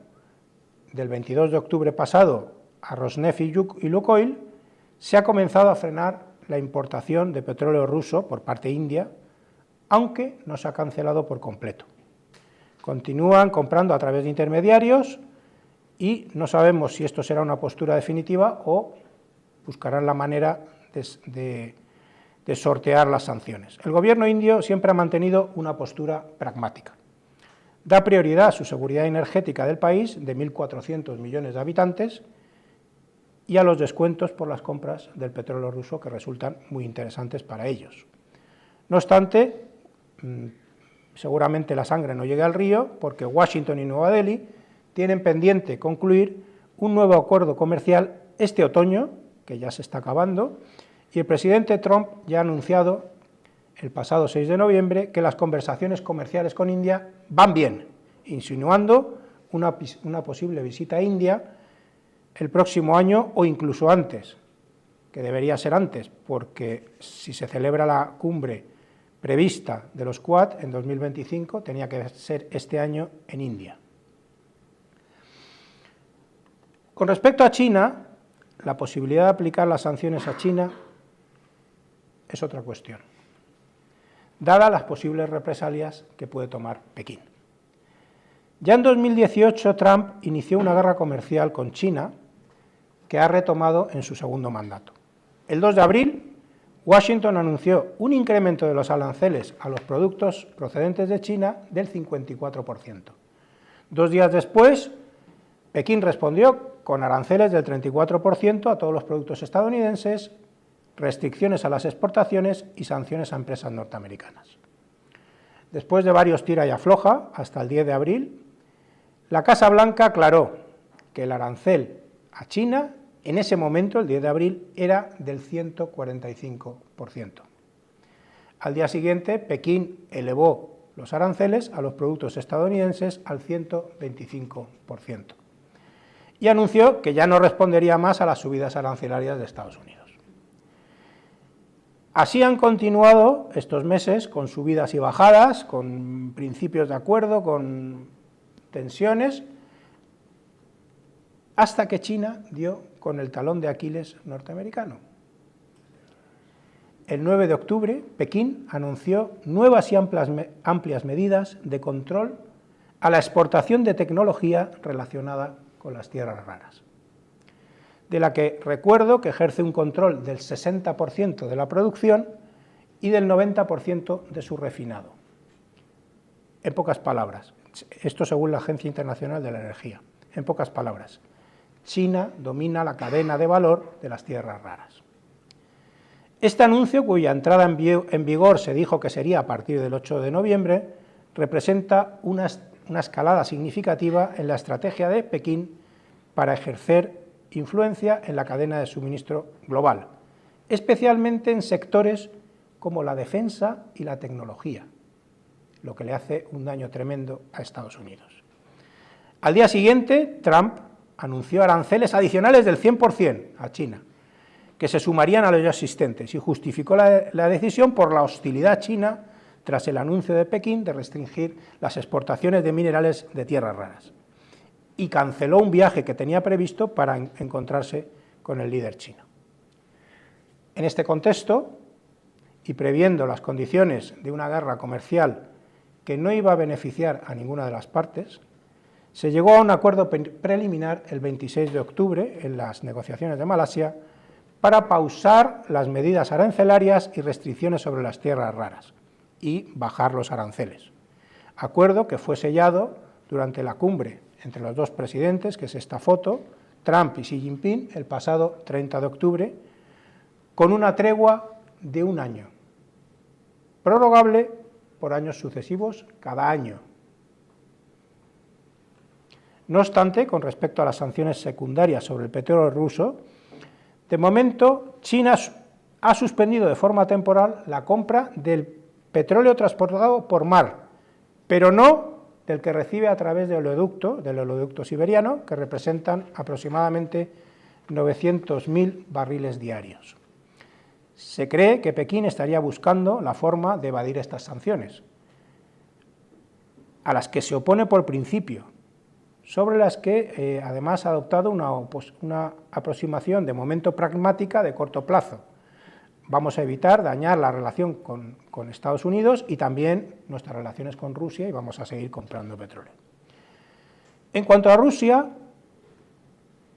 del 22 de octubre pasado a Rosneft y Lukoil, se ha comenzado a frenar la importación de petróleo ruso por parte india, aunque no se ha cancelado por completo. Continúan comprando a través de intermediarios y no sabemos si esto será una postura definitiva o buscarán la manera de sortear las sanciones. El gobierno indio siempre ha mantenido una postura pragmática. Da prioridad a su seguridad energética del país, de 1.400 millones de habitantes, y a los descuentos por las compras del petróleo ruso, que resultan muy interesantes para ellos. No obstante, seguramente la sangre no llegue al río, porque Washington y Nueva Delhi tienen pendiente concluir un nuevo acuerdo comercial este otoño, que ya se está acabando, y el presidente Trump ya ha anunciado el pasado 6 de noviembre que las conversaciones comerciales con India van bien, insinuando una posible visita a India el próximo año o incluso antes, que debería ser antes, porque si se celebra la cumbre prevista de los Quad en 2025, tenía que ser este año en India. Con respecto a China, la posibilidad de aplicar las sanciones a China es otra cuestión, dadas las posibles represalias que puede tomar Pekín. Ya en 2018 Trump inició una guerra comercial con China que ha retomado en su segundo mandato. El 2 de abril, Washington anunció un incremento de los aranceles a los productos procedentes de China del 54%. 2 días después, Pekín respondió con aranceles del 34% a todos los productos estadounidenses, restricciones a las exportaciones y sanciones a empresas norteamericanas. Después de varios tira y afloja, hasta el 10 de abril, la Casa Blanca aclaró que el arancel a China, en ese momento, el 10 de abril, era del 145%. Al día siguiente, Pekín elevó los aranceles a los productos estadounidenses al 125% y anunció que ya no respondería más a las subidas arancelarias de Estados Unidos. Así han continuado estos meses con subidas y bajadas, con principios de acuerdo, con tensiones, hasta que China dio con el talón de Aquiles norteamericano. El 9 de octubre, Pekín anunció nuevas y amplias medidas de control a la exportación de tecnología relacionada con las tierras raras, de la que recuerdo que ejerce un control del 60% de la producción y del 90% de su refinado. En pocas palabras, esto según la Agencia Internacional de la Energía, en pocas palabras, China domina la cadena de valor de las tierras raras. Este anuncio, cuya entrada en vigor se dijo que sería a partir del 8 de noviembre, representa una escalada significativa en la estrategia de Pekín para ejercer influencia en la cadena de suministro global, especialmente en sectores como la defensa y la tecnología, lo que le hace un daño tremendo a Estados Unidos. Al día siguiente, Trump anunció aranceles adicionales del 100% a China, que se sumarían a los ya existentes, y justificó la decisión por la hostilidad china tras el anuncio de Pekín de restringir las exportaciones de minerales de tierras raras, y canceló un viaje que tenía previsto para encontrarse con el líder chino. En este contexto, y previendo las condiciones de una guerra comercial que no iba a beneficiar a ninguna de las partes, se llegó a un acuerdo preliminar el 26 de octubre en las negociaciones de Malasia para pausar las medidas arancelarias y restricciones sobre las tierras raras y bajar los aranceles. Acuerdo que fue sellado durante la cumbre entre los dos presidentes, que es esta foto, Trump y Xi Jinping, el pasado 30 de octubre, con una tregua de un año, prorrogable por años sucesivos cada año. No obstante, con respecto a las sanciones secundarias sobre el petróleo ruso, de momento China ha suspendido de forma temporal la compra del petróleo transportado por mar, pero no del que recibe a través del oleoducto siberiano, que representan aproximadamente 900.000 barriles diarios. Se cree que Pekín estaría buscando la forma de evadir estas sanciones, a las que se opone por principio, sobre las que además ha adoptado una aproximación de momento pragmática de corto plazo. Vamos a evitar dañar la relación con Estados Unidos y también nuestras relaciones con Rusia, y vamos a seguir comprando petróleo. En cuanto a Rusia,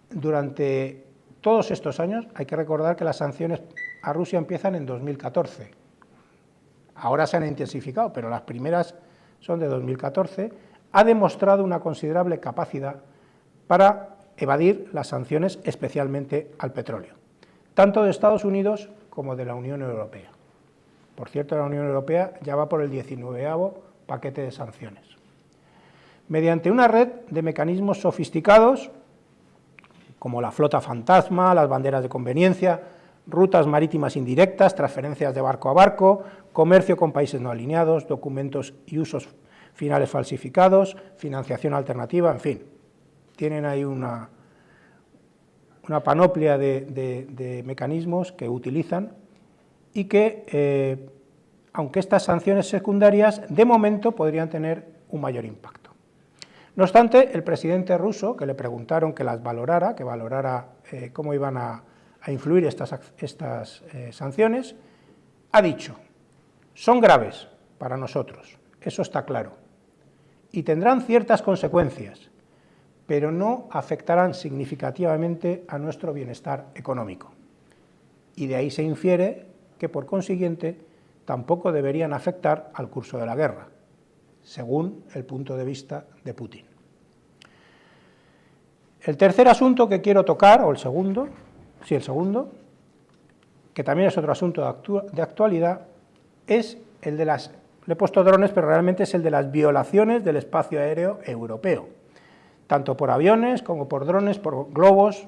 durante todos estos años hay que recordar que las sanciones a Rusia empiezan en 2014. Ahora se han intensificado, pero las primeras son de 2014. Ha demostrado una considerable capacidad para evadir las sanciones, especialmente al petróleo, tanto de Estados Unidos como de la Unión Europea. Por cierto, la Unión Europea ya va por el 19º paquete de sanciones. Mediante una red de mecanismos sofisticados, como la flota fantasma, las banderas de conveniencia, rutas marítimas indirectas, transferencias de barco a barco, comercio con países no alineados, documentos y usos finales falsificados, financiación alternativa, en fin, tienen ahí una panoplia de mecanismos que utilizan y que, aunque estas sanciones secundarias de momento podrían tener un mayor impacto. No obstante, el presidente ruso, que le preguntaron que las valorara, cómo iban a influir estas sanciones, ha dicho: son graves para nosotros, eso está claro, y tendrán ciertas consecuencias, pero no afectarán significativamente a nuestro bienestar económico. Y de ahí se infiere que, por consiguiente, tampoco deberían afectar al curso de la guerra, según el punto de vista de Putin. El tercer asunto que quiero tocar, o el segundo, que también es otro asunto de actualidad, es el de las, le he puesto drones, pero realmente es el de las violaciones del espacio aéreo europeo, tanto por aviones como por drones, por globos,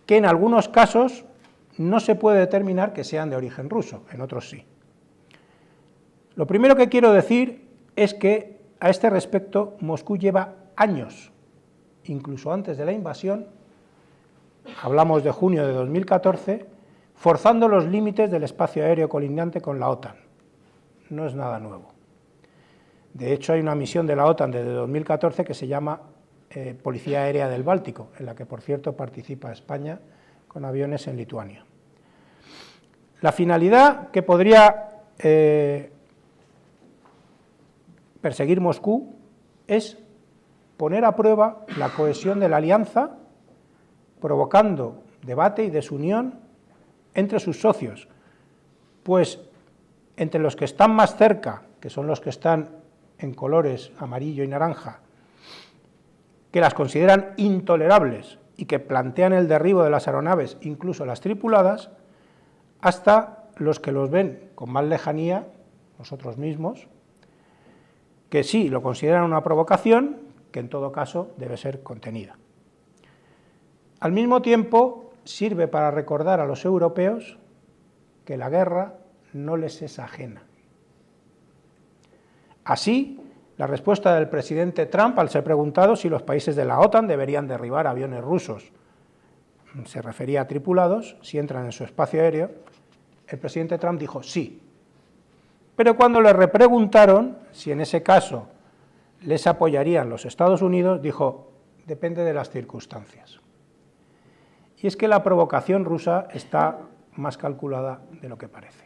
que en algunos casos no se puede determinar que sean de origen ruso, en otros sí. Lo primero que quiero decir es que, a este respecto, Moscú lleva años, incluso antes de la invasión, hablamos de junio de 2014, forzando los límites del espacio aéreo colindante con la OTAN. No es nada nuevo. De hecho, hay una misión de la OTAN desde 2014 que se llama Policía Aérea del Báltico, en la que, por cierto, participa España con aviones en Lituania. La finalidad que podría perseguir Moscú es poner a prueba la cohesión de la alianza, provocando debate y desunión entre sus socios, pues entre los que están más cerca, que son los que están en colores amarillo y naranja, que las consideran intolerables y que plantean el derribo de las aeronaves, incluso las tripuladas, hasta los que los ven con más lejanía, nosotros mismos, que sí lo consideran una provocación, que en todo caso debe ser contenida. Al mismo tiempo, sirve para recordar a los europeos que la guerra no les es ajena. Así, la respuesta del presidente Trump al ser preguntado si los países de la OTAN deberían derribar aviones rusos, se refería a tripulados, si entran en su espacio aéreo, el presidente Trump dijo sí. Pero cuando le repreguntaron si en ese caso les apoyarían los Estados Unidos, dijo, depende de las circunstancias. Y es que la provocación rusa está más calculada de lo que parece.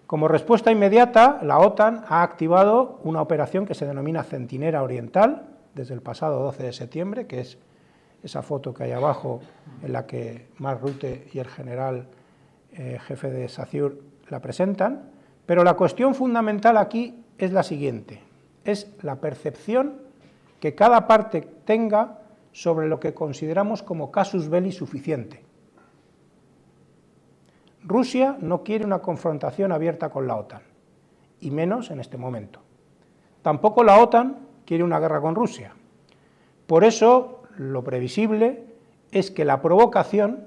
Como respuesta inmediata, la OTAN ha activado una operación que se denomina Centinela Oriental, desde el pasado 12 de septiembre, que es esa foto que hay abajo, en la que Mark Rutte y el general jefe de SACEUR la presentan, pero la cuestión fundamental aquí es la siguiente, es la percepción que cada parte tenga sobre lo que consideramos como casus belli suficiente. Rusia no quiere una confrontación abierta con la OTAN, y menos en este momento. Tampoco la OTAN quiere una guerra con Rusia. Por eso, lo previsible es que la provocación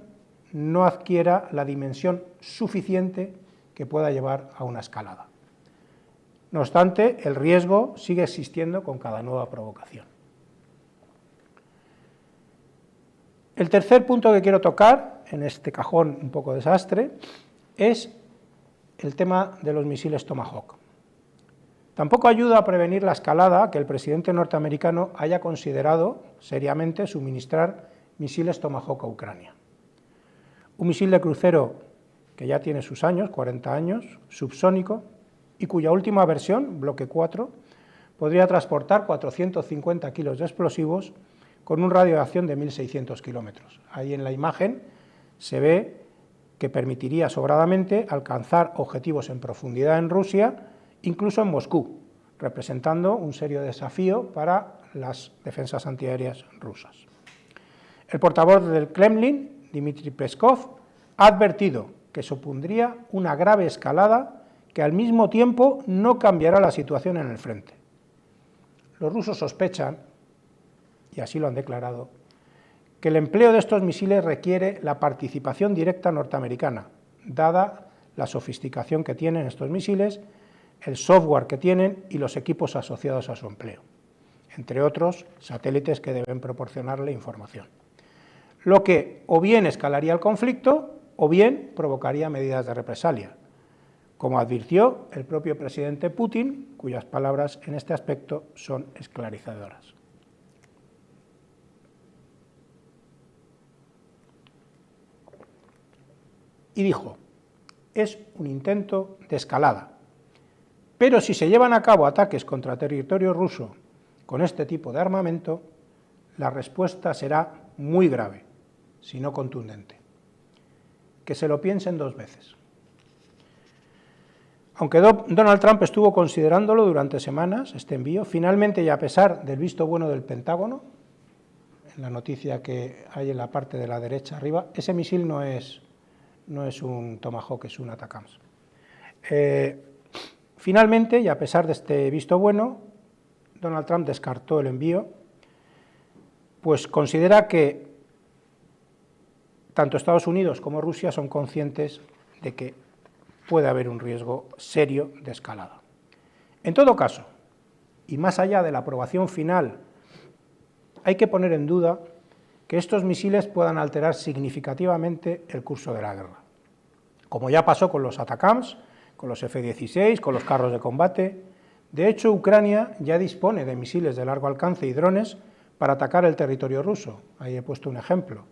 no adquiera la dimensión suficiente que pueda llevar a una escalada. No obstante, el riesgo sigue existiendo con cada nueva provocación. El tercer punto que quiero tocar, en este cajón un poco desastre, es el tema de los misiles Tomahawk. Tampoco ayuda a prevenir la escalada que el presidente norteamericano haya considerado seriamente suministrar misiles Tomahawk a Ucrania. Un misil de crucero que ya tiene sus años, 40 años, subsónico, y cuya última versión, bloque 4, podría transportar 450 kilos de explosivos con un radio de acción de 1.600 kilómetros. Ahí en la imagen se ve que permitiría sobradamente alcanzar objetivos en profundidad en Rusia, incluso en Moscú, representando un serio desafío para las defensas antiaéreas rusas. El portavoz del Kremlin, Dmitry Peskov, ha advertido que supondría una grave escalada que al mismo tiempo no cambiará la situación en el frente. Los rusos sospechan, y así lo han declarado, que el empleo de estos misiles requiere la participación directa norteamericana, dada la sofisticación que tienen estos misiles, el software que tienen y los equipos asociados a su empleo, entre otros satélites que deben proporcionarle información. Lo que o bien escalaría el conflicto o bien provocaría medidas de represalia, como advirtió el propio presidente Putin, cuyas palabras en este aspecto son esclarecedoras. Y dijo, es un intento de escalada, pero si se llevan a cabo ataques contra territorio ruso con este tipo de armamento, la respuesta será muy grave, si no contundente. Que se lo piensen dos veces. Aunque Donald Trump estuvo considerándolo durante semanas, este envío, finalmente y a pesar del visto bueno del Pentágono, en la noticia que hay en la parte de la derecha arriba, ese misil no es un Tomahawk, es un ATACMS. Finalmente, y a pesar de este visto bueno, Donald Trump descartó el envío, pues considera que tanto Estados Unidos como Rusia son conscientes de que puede haber un riesgo serio de escalada. En todo caso, y más allá de la aprobación final, hay que poner en duda que estos misiles puedan alterar significativamente el curso de la guerra, como ya pasó con los ATACMS, con los F-16, con los carros de combate. De hecho, Ucrania ya dispone de misiles de largo alcance y drones para atacar el territorio ruso. Ahí he puesto un ejemplo,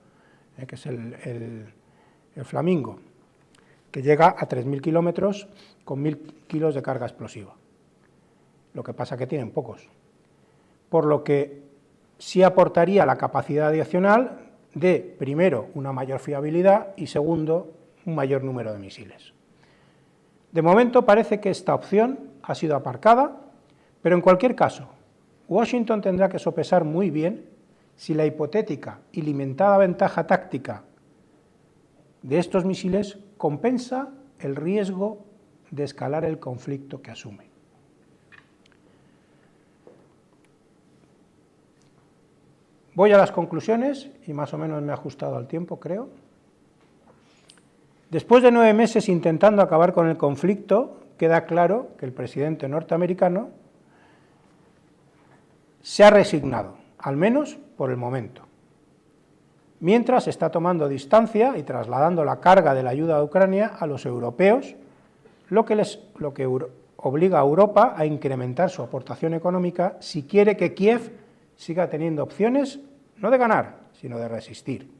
que es el Flamingo, que llega a 3.000 kilómetros con 1.000 kilos de carga explosiva. Lo que pasa es que tienen pocos. Por lo que sí aportaría la capacidad adicional de, primero, una mayor fiabilidad y, segundo, un mayor número de misiles. De momento parece que esta opción ha sido aparcada, pero en cualquier caso, Washington tendrá que sopesar muy bien si la hipotética y limitada ventaja táctica de estos misiles compensa el riesgo de escalar el conflicto que asume. Voy a las conclusiones, y más o menos me he ajustado al tiempo, creo. Después de 9 meses intentando acabar con el conflicto, queda claro que el presidente norteamericano se ha resignado, al menos por el momento. Mientras está tomando distancia y trasladando la carga de la ayuda a Ucrania a los europeos, lo que obliga a Europa a incrementar su aportación económica si quiere que Kiev siga teniendo opciones no de ganar, sino de resistir.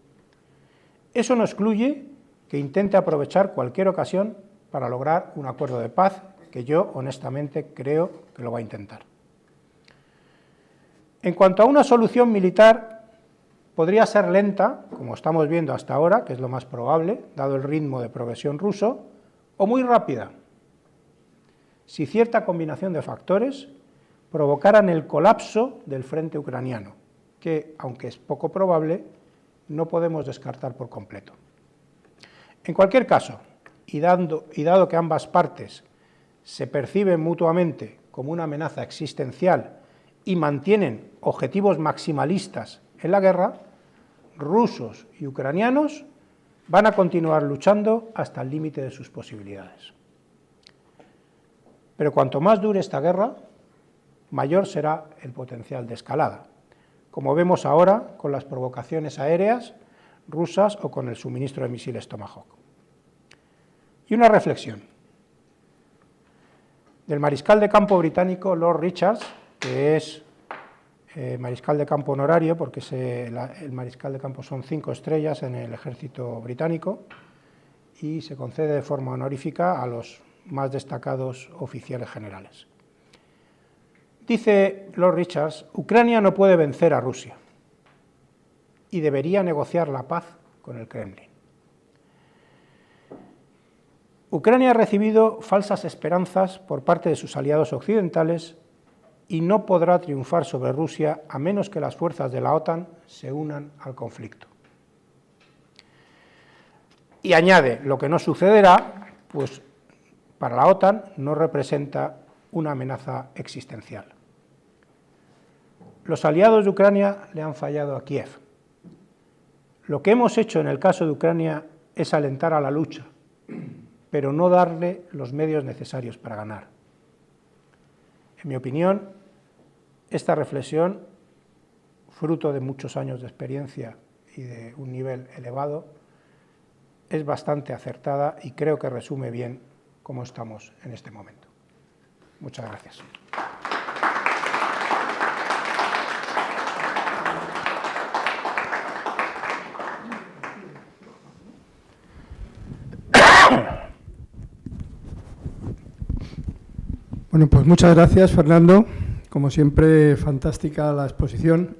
Eso no excluye que intente aprovechar cualquier ocasión para lograr un acuerdo de paz, que yo honestamente creo que lo va a intentar. En cuanto a una solución militar, podría ser lenta, como estamos viendo hasta ahora, que es lo más probable, dado el ritmo de progresión ruso, o muy rápida, si cierta combinación de factores provocaran el colapso del frente ucraniano, que, aunque es poco probable, no podemos descartar por completo. En cualquier caso, y dado que ambas partes se perciben mutuamente como una amenaza existencial y mantienen objetivos maximalistas en la guerra, rusos y ucranianos van a continuar luchando hasta el límite de sus posibilidades. Pero cuanto más dure esta guerra, mayor será el potencial de escalada, como vemos ahora con las provocaciones aéreas rusas o con el suministro de misiles Tomahawk. Y una reflexión del mariscal de campo británico Lord Richards, que es mariscal de campo honorario, porque el mariscal de campo son 5 estrellas en el ejército británico y se concede de forma honorífica a los más destacados oficiales generales. Dice Lord Richards: Ucrania no puede vencer a Rusia y debería negociar la paz con el Kremlin. Ucrania ha recibido falsas esperanzas por parte de sus aliados occidentales y no podrá triunfar sobre Rusia a menos que las fuerzas de la OTAN se unan al conflicto. Y añade, lo que no sucederá, pues para la OTAN no representa una amenaza existencial. Los aliados de Ucrania le han fallado a Kiev. Lo que hemos hecho en el caso de Ucrania es alentar a la lucha, pero no darle los medios necesarios para ganar. En mi opinión, esta reflexión, fruto de muchos años de experiencia y de un nivel elevado, es bastante acertada y creo que resume bien cómo estamos en este momento. Muchas gracias. Bueno, pues muchas gracias, Fernando. Como siempre, fantástica la exposición.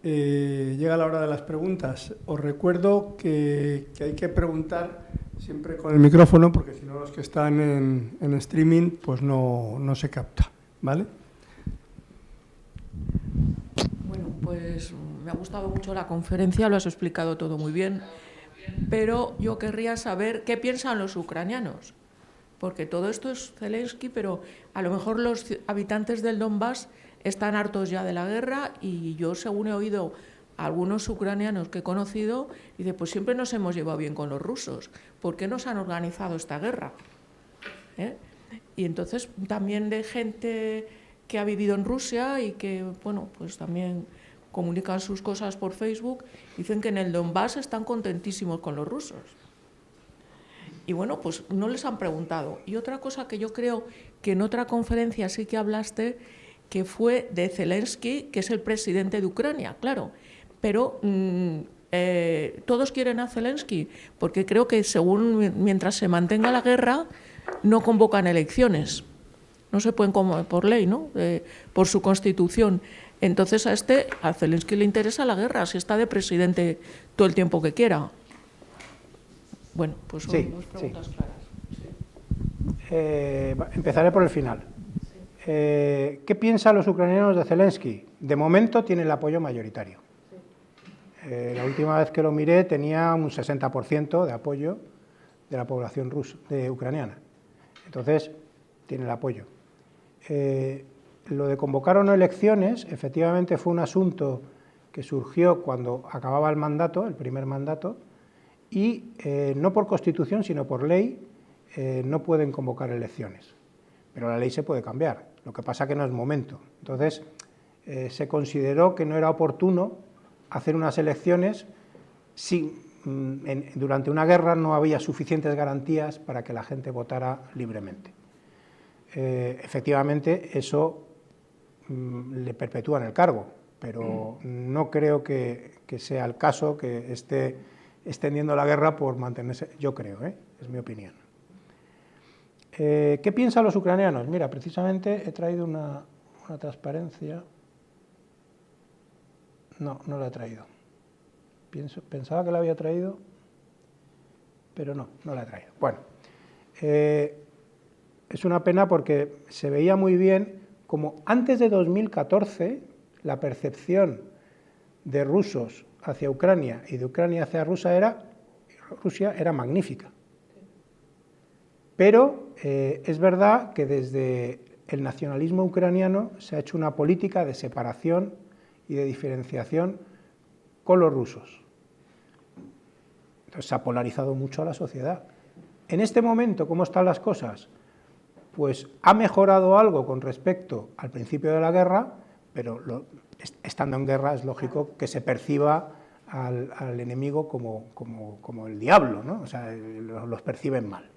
Llega la hora de las preguntas. Os recuerdo que hay que preguntar siempre con el micrófono, porque si no los que están en streaming pues no se capta, ¿vale? Bueno, pues me ha gustado mucho la conferencia, lo has explicado todo muy bien, pero yo querría saber qué piensan los ucranianos, porque todo esto es Zelensky, pero a lo mejor los habitantes del Donbass están hartos ya de la guerra y yo, según he oído a algunos ucranianos que he conocido, dice, pues siempre nos hemos llevado bien con los rusos, ¿por qué nos han organizado esta guerra? Y entonces también de gente que ha vivido en Rusia y que, bueno, pues también comunican sus cosas por Facebook, dicen que en el Donbass están contentísimos con los rusos. Y bueno, pues no les han preguntado. Y otra cosa que yo creo que en otra conferencia sí que hablaste, que fue de Zelensky, que es el presidente de Ucrania, claro. Pero todos quieren a Zelensky, porque creo que mientras se mantenga la guerra, no convocan elecciones. No se pueden por ley, ¿no? Por su constitución. Entonces a Zelensky le interesa la guerra, si está de presidente todo el tiempo que quiera. Bueno, pues son dos preguntas claras. Empezaré por el final. ¿Qué piensan los ucranianos de Zelensky? De momento tiene el apoyo mayoritario. La última vez que lo miré tenía un 60% de apoyo de la población ucraniana. Entonces, tiene el apoyo. Lo de convocar o no elecciones, efectivamente fue un asunto que surgió cuando acababa el mandato, el primer mandato, y no por Constitución, sino por ley, no pueden convocar elecciones. Pero la ley se puede cambiar, lo que pasa que no es momento. Entonces, se consideró que no era oportuno hacer unas elecciones si durante una guerra no había suficientes garantías para que la gente votara libremente. Efectivamente, eso le perpetúa en el cargo, pero no creo que sea el caso que esté extendiendo la guerra por mantenerse, yo creo, es mi opinión. ¿Qué piensan los ucranianos? Mira, precisamente he traído una transparencia. No, no la he traído. Pensaba que la había traído, pero no la he traído. Bueno, es una pena porque se veía muy bien como antes de 2014 la percepción de rusos hacia Ucrania y de Ucrania hacia Rusia era magnífica. Pero es verdad que desde el nacionalismo ucraniano se ha hecho una política de separación y de diferenciación con los rusos. Entonces se ha polarizado mucho a la sociedad. En este momento, ¿cómo están las cosas? Pues ha mejorado algo con respecto al principio de la guerra, pero estando en guerra es lógico que se perciba al enemigo como el diablo, ¿no? O sea, los perciben mal.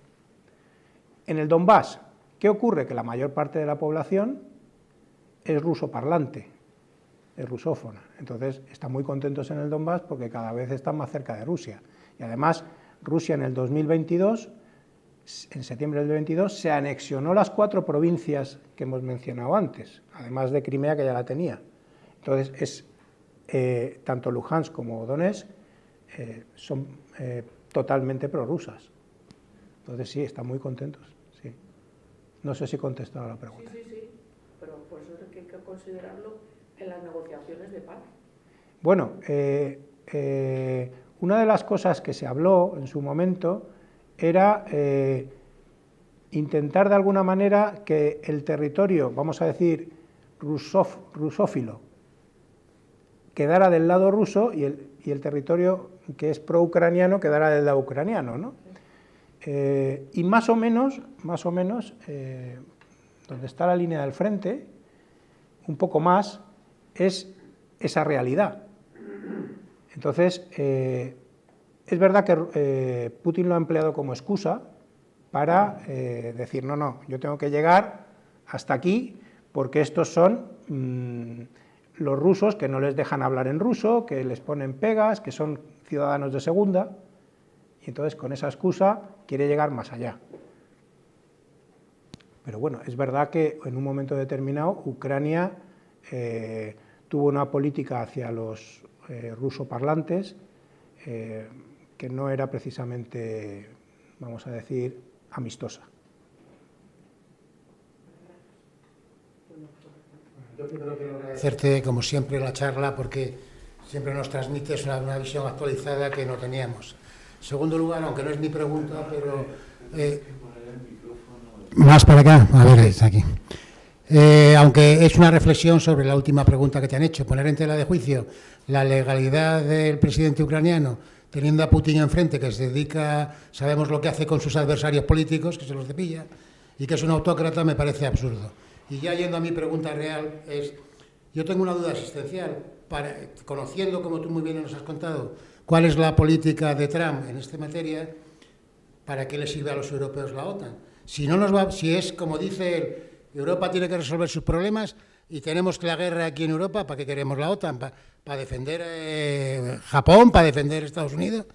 En el Donbass, ¿qué ocurre? Que la mayor parte de la población es rusoparlante, es rusófona. Entonces, están muy contentos en el Donbass porque cada vez están más cerca de Rusia. Y además, Rusia en el 2022, en septiembre del 2022, se anexionó las 4 provincias que hemos mencionado antes, además de Crimea, que ya la tenía. Entonces, tanto Luhansk como Donetsk son totalmente prorrusas. Entonces, sí, están muy contentos. Sí. No sé si he contestado a la pregunta. Sí, pero por eso hay que considerarlo en las negociaciones de paz. Bueno, una de las cosas que se habló en su momento era intentar de alguna manera que el territorio, vamos a decir, rusófilo, quedara del lado ruso y el territorio que es pro-ucraniano quedara del lado ucraniano, ¿no? Y más o menos, donde está la línea del frente, un poco más, es esa realidad. Entonces, es verdad que Putin lo ha empleado como excusa para decir, no, yo tengo que llegar hasta aquí porque estos son los rusos que no les dejan hablar en ruso, que les ponen pegas, que son ciudadanos de segunda, y entonces con esa excusa quiere llegar más allá. Pero bueno, es verdad que en un momento determinado Ucrania tuvo una política hacia los rusoparlantes que no era precisamente, vamos a decir, amistosa. Yo primero quiero agradecerte, como siempre, la charla, porque siempre nos transmites una visión actualizada que no teníamos. En segundo lugar, aunque no es mi pregunta, pero... más para acá, a ver, es aquí. Aunque es una reflexión sobre la última pregunta que te han hecho, poner en tela de juicio la legalidad del presidente ucraniano, teniendo a Putin enfrente, que se dedica, sabemos lo que hace con sus adversarios políticos, que se los cepilla, y que es un autócrata, me parece absurdo. Y ya yendo a mi pregunta real, yo tengo una duda existencial, conociendo, como tú muy bien nos has contado, cuál es la política de Trump en esta materia, ¿para qué le sirve a los europeos la OTAN? Si es como dice él, Europa tiene que resolver sus problemas y tenemos la guerra aquí en Europa, ¿para qué queremos la OTAN? ¿Para defender Japón? ¿Para defender Estados Unidos?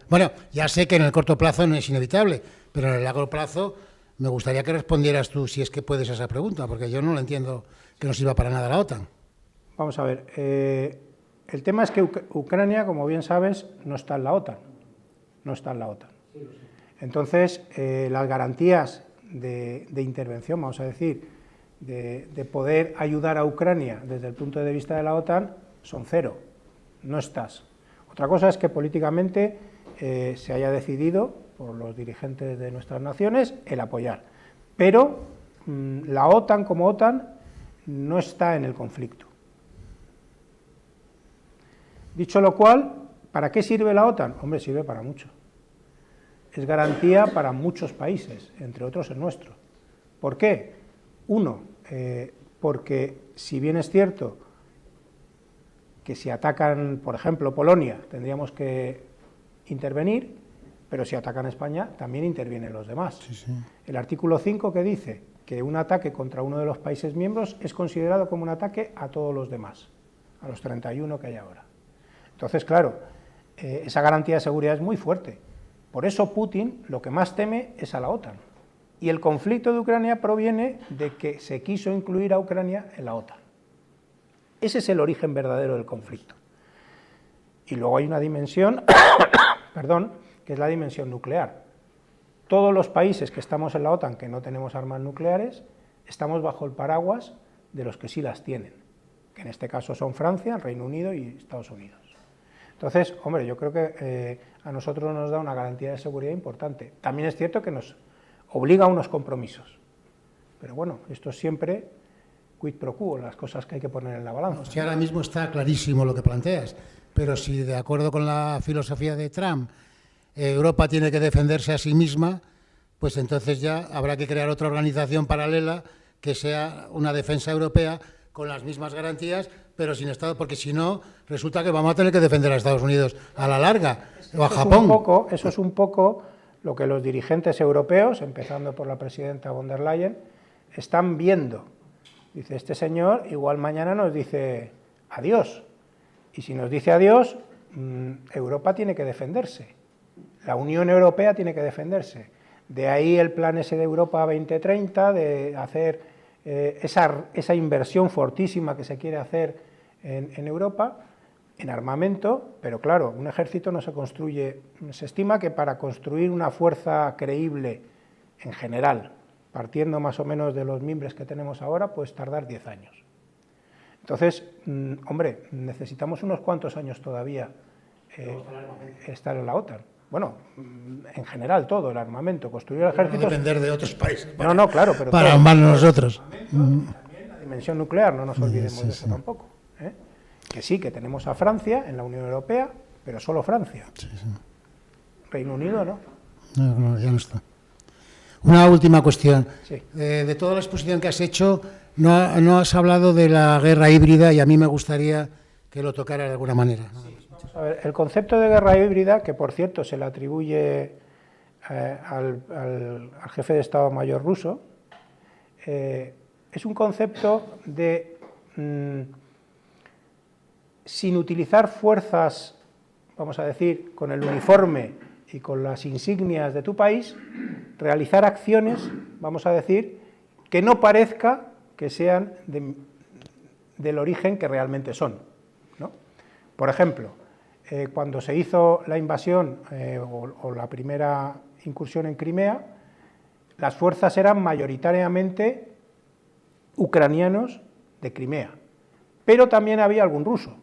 Bueno, ya sé que en el corto plazo no es inevitable, pero en el largo plazo me gustaría que respondieras tú, si es que puedes, a esa pregunta, porque yo no lo entiendo que no sirva para nada la OTAN. Vamos a ver, el tema es que Ucrania, como bien sabes, no está en la OTAN. No está en la OTAN. Entonces, las garantías de intervención, vamos a decir, de poder ayudar a Ucrania desde el punto de vista de la OTAN, son cero. no estás. Otra cosa es que políticamente se haya decidido por los dirigentes de nuestras naciones el apoyar, pero la OTAN como OTAN no está en el conflicto. Dicho lo cual, ¿para qué sirve la OTAN? Hombre, sirve para mucho. Es garantía para muchos países, entre otros el nuestro. ¿Por qué? Uno, porque si bien es cierto que si atacan, por ejemplo, Polonia, tendríamos que intervenir, pero si atacan España, también intervienen los demás. Sí, sí. El artículo 5 que dice que un ataque contra uno de los países miembros es considerado como un ataque a todos los demás, a los 31 que hay ahora. Entonces, claro, esa garantía de seguridad es muy fuerte. Por eso Putin lo que más teme es a la OTAN. Y el conflicto de Ucrania proviene de que se quiso incluir a Ucrania en la OTAN. Ese es el origen verdadero del conflicto. Y luego hay una dimensión, perdón, que es la dimensión nuclear. Todos los países que estamos en la OTAN, que no tenemos armas nucleares, estamos bajo el paraguas de los que sí las tienen, que en este caso son Francia, el Reino Unido y Estados Unidos. Entonces, hombre, yo creo que a nosotros nos da una garantía de seguridad importante. También es cierto que nos obliga a unos compromisos. Pero bueno, esto es siempre quid pro quo, las cosas que hay que poner en la balanza. Si ahora mismo está clarísimo lo que planteas, pero si de acuerdo con la filosofía de Trump, Europa tiene que defenderse a sí misma, pues entonces ya habrá que crear otra organización paralela que sea una defensa europea con las mismas garantías, pero sin Estado, porque si no, resulta que vamos a tener que defender a Estados Unidos a la larga, o a Japón. Eso es un poco lo que los dirigentes europeos, empezando por la presidenta von der Leyen, están viendo. Dice, este señor igual mañana nos dice adiós, y si nos dice adiós, Europa tiene que defenderse, la Unión Europea tiene que defenderse. De ahí el plan ese de Europa 2030, de hacer esa inversión fortísima que se quiere hacer en Europa, en armamento, pero claro, un ejército no se construye, se estima que para construir una fuerza creíble en general, partiendo más o menos de los mimbres que tenemos ahora, pues tardar 10 años. Entonces, hombre, necesitamos unos cuantos años todavía estar en la OTAN. Bueno, en general todo, el armamento, construir el ejército... No depender de otros países. No, claro, pero... Para armarnos nosotros. También la dimensión nuclear, no nos olvidemos de eso tampoco. Que sí, que tenemos a Francia en la Unión Europea, pero solo Francia. Sí. Reino Unido no. No, ya no está. Una última cuestión. Sí. De toda la exposición que has hecho, no has hablado de la guerra híbrida y a mí me gustaría que lo tocara de alguna manera. Vamos a ver, el concepto de guerra híbrida, que por cierto se le atribuye al jefe de Estado Mayor ruso, es un concepto de, sin utilizar fuerzas, vamos a decir, con el uniforme y con las insignias de tu país, realizar acciones, vamos a decir, que no parezca que sean del origen que realmente son, ¿no? Por ejemplo, cuando se hizo la invasión o la primera incursión en Crimea, las fuerzas eran mayoritariamente ucranianos de Crimea, pero también había algún ruso,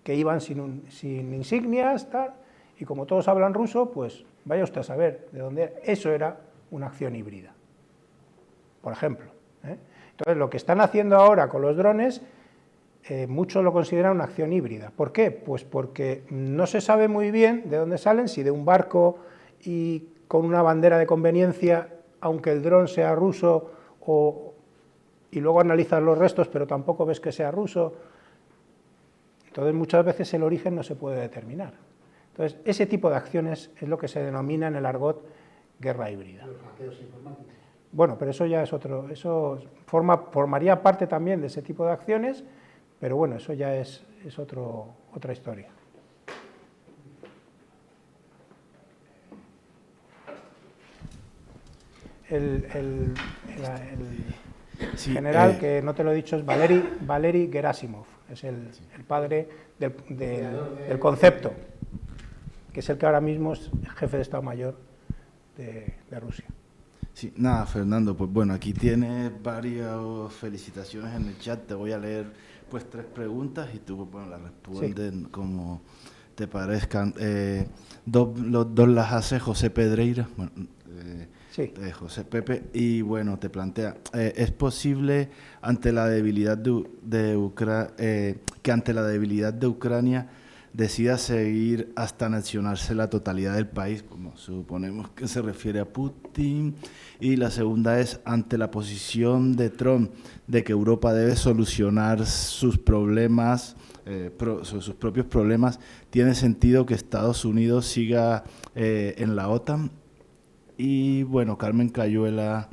que iban sin insignias, tal, y como todos hablan ruso, pues vaya usted a saber de dónde era. Eso era una acción híbrida, por ejemplo. Entonces, lo que están haciendo ahora con los drones, muchos lo consideran una acción híbrida. ¿Por qué? Pues porque no se sabe muy bien de dónde salen, si de un barco y con una bandera de conveniencia, aunque el dron sea ruso, y luego analizas los restos, pero tampoco ves que sea ruso. Entonces, muchas veces el origen no se puede determinar. Entonces, ese tipo de acciones es lo que se denomina en el argot guerra híbrida. Bueno, pero eso ya es otro, eso formaría parte también de ese tipo de acciones, pero bueno, eso ya es otra historia. El general, que no te lo he dicho, es Valery Gerasimov, es el padre del concepto, que es el que ahora mismo es el jefe de Estado Mayor de Rusia. Sí, nada, Fernando, pues bueno, aquí tienes varias felicitaciones en el chat. Te voy a leer pues 3 preguntas y tú bueno, las respondes como te parezcan. Los dos las hace José Pedreira, bueno, Sí. José Pepe, y bueno, te plantea, ¿es posible ante la debilidad que ante la debilidad de Ucrania decida seguir hasta anexionarse la totalidad del país, como suponemos que se refiere a Putin? Y la segunda es, ante la posición de Trump de que Europa debe solucionar sus problemas, sus propios problemas, ¿tiene sentido que Estados Unidos siga en la OTAN? Y bueno, Carmen Cayuela,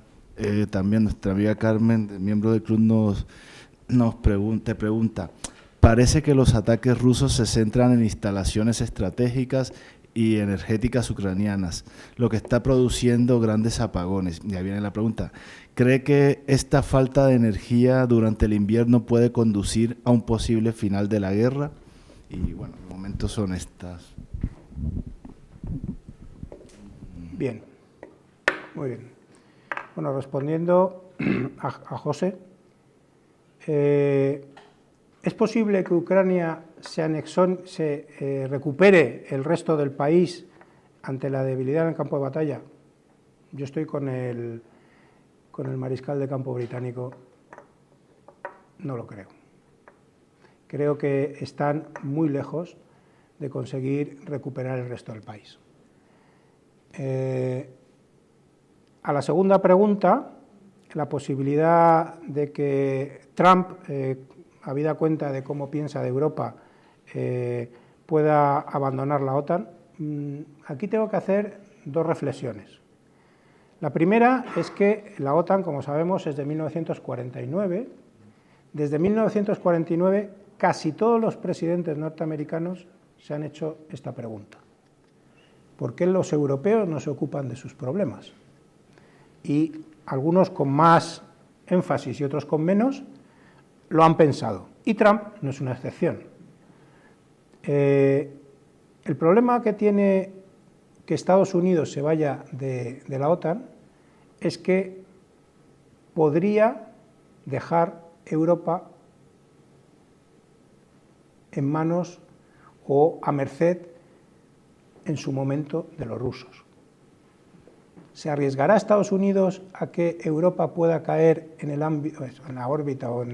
también nuestra amiga Carmen, miembro del club, te pregunta, parece que los ataques rusos se centran en instalaciones estratégicas y energéticas ucranianas, lo que está produciendo grandes apagones. Ya viene la pregunta, ¿cree que esta falta de energía durante el invierno puede conducir a un posible final de la guerra? Y bueno, de momento son estas. Bien, muy bien. Bueno, respondiendo a José, ¿es posible que Ucrania se recupere el resto del país ante la debilidad en el campo de batalla? Yo estoy con el mariscal de campo británico, no lo creo. Creo que están muy lejos de conseguir recuperar el resto del país. A la segunda pregunta, la posibilidad de que Trump, habida cuenta de cómo piensa de Europa, pueda abandonar la OTAN, aquí tengo que hacer 2 reflexiones. La primera es que la OTAN, como sabemos, es de 1949. Desde 1949, casi todos los presidentes norteamericanos se han hecho esta pregunta. ¿Por qué los europeos no se ocupan de sus problemas? Y algunos con más énfasis y otros con menos lo han pensado. Y Trump no es una excepción. El problema que tiene que Estados Unidos se vaya de la OTAN es que podría dejar Europa en manos o a merced en su momento de los rusos. ¿Se arriesgará Estados Unidos a que Europa pueda caer en el ámbito, en la órbita o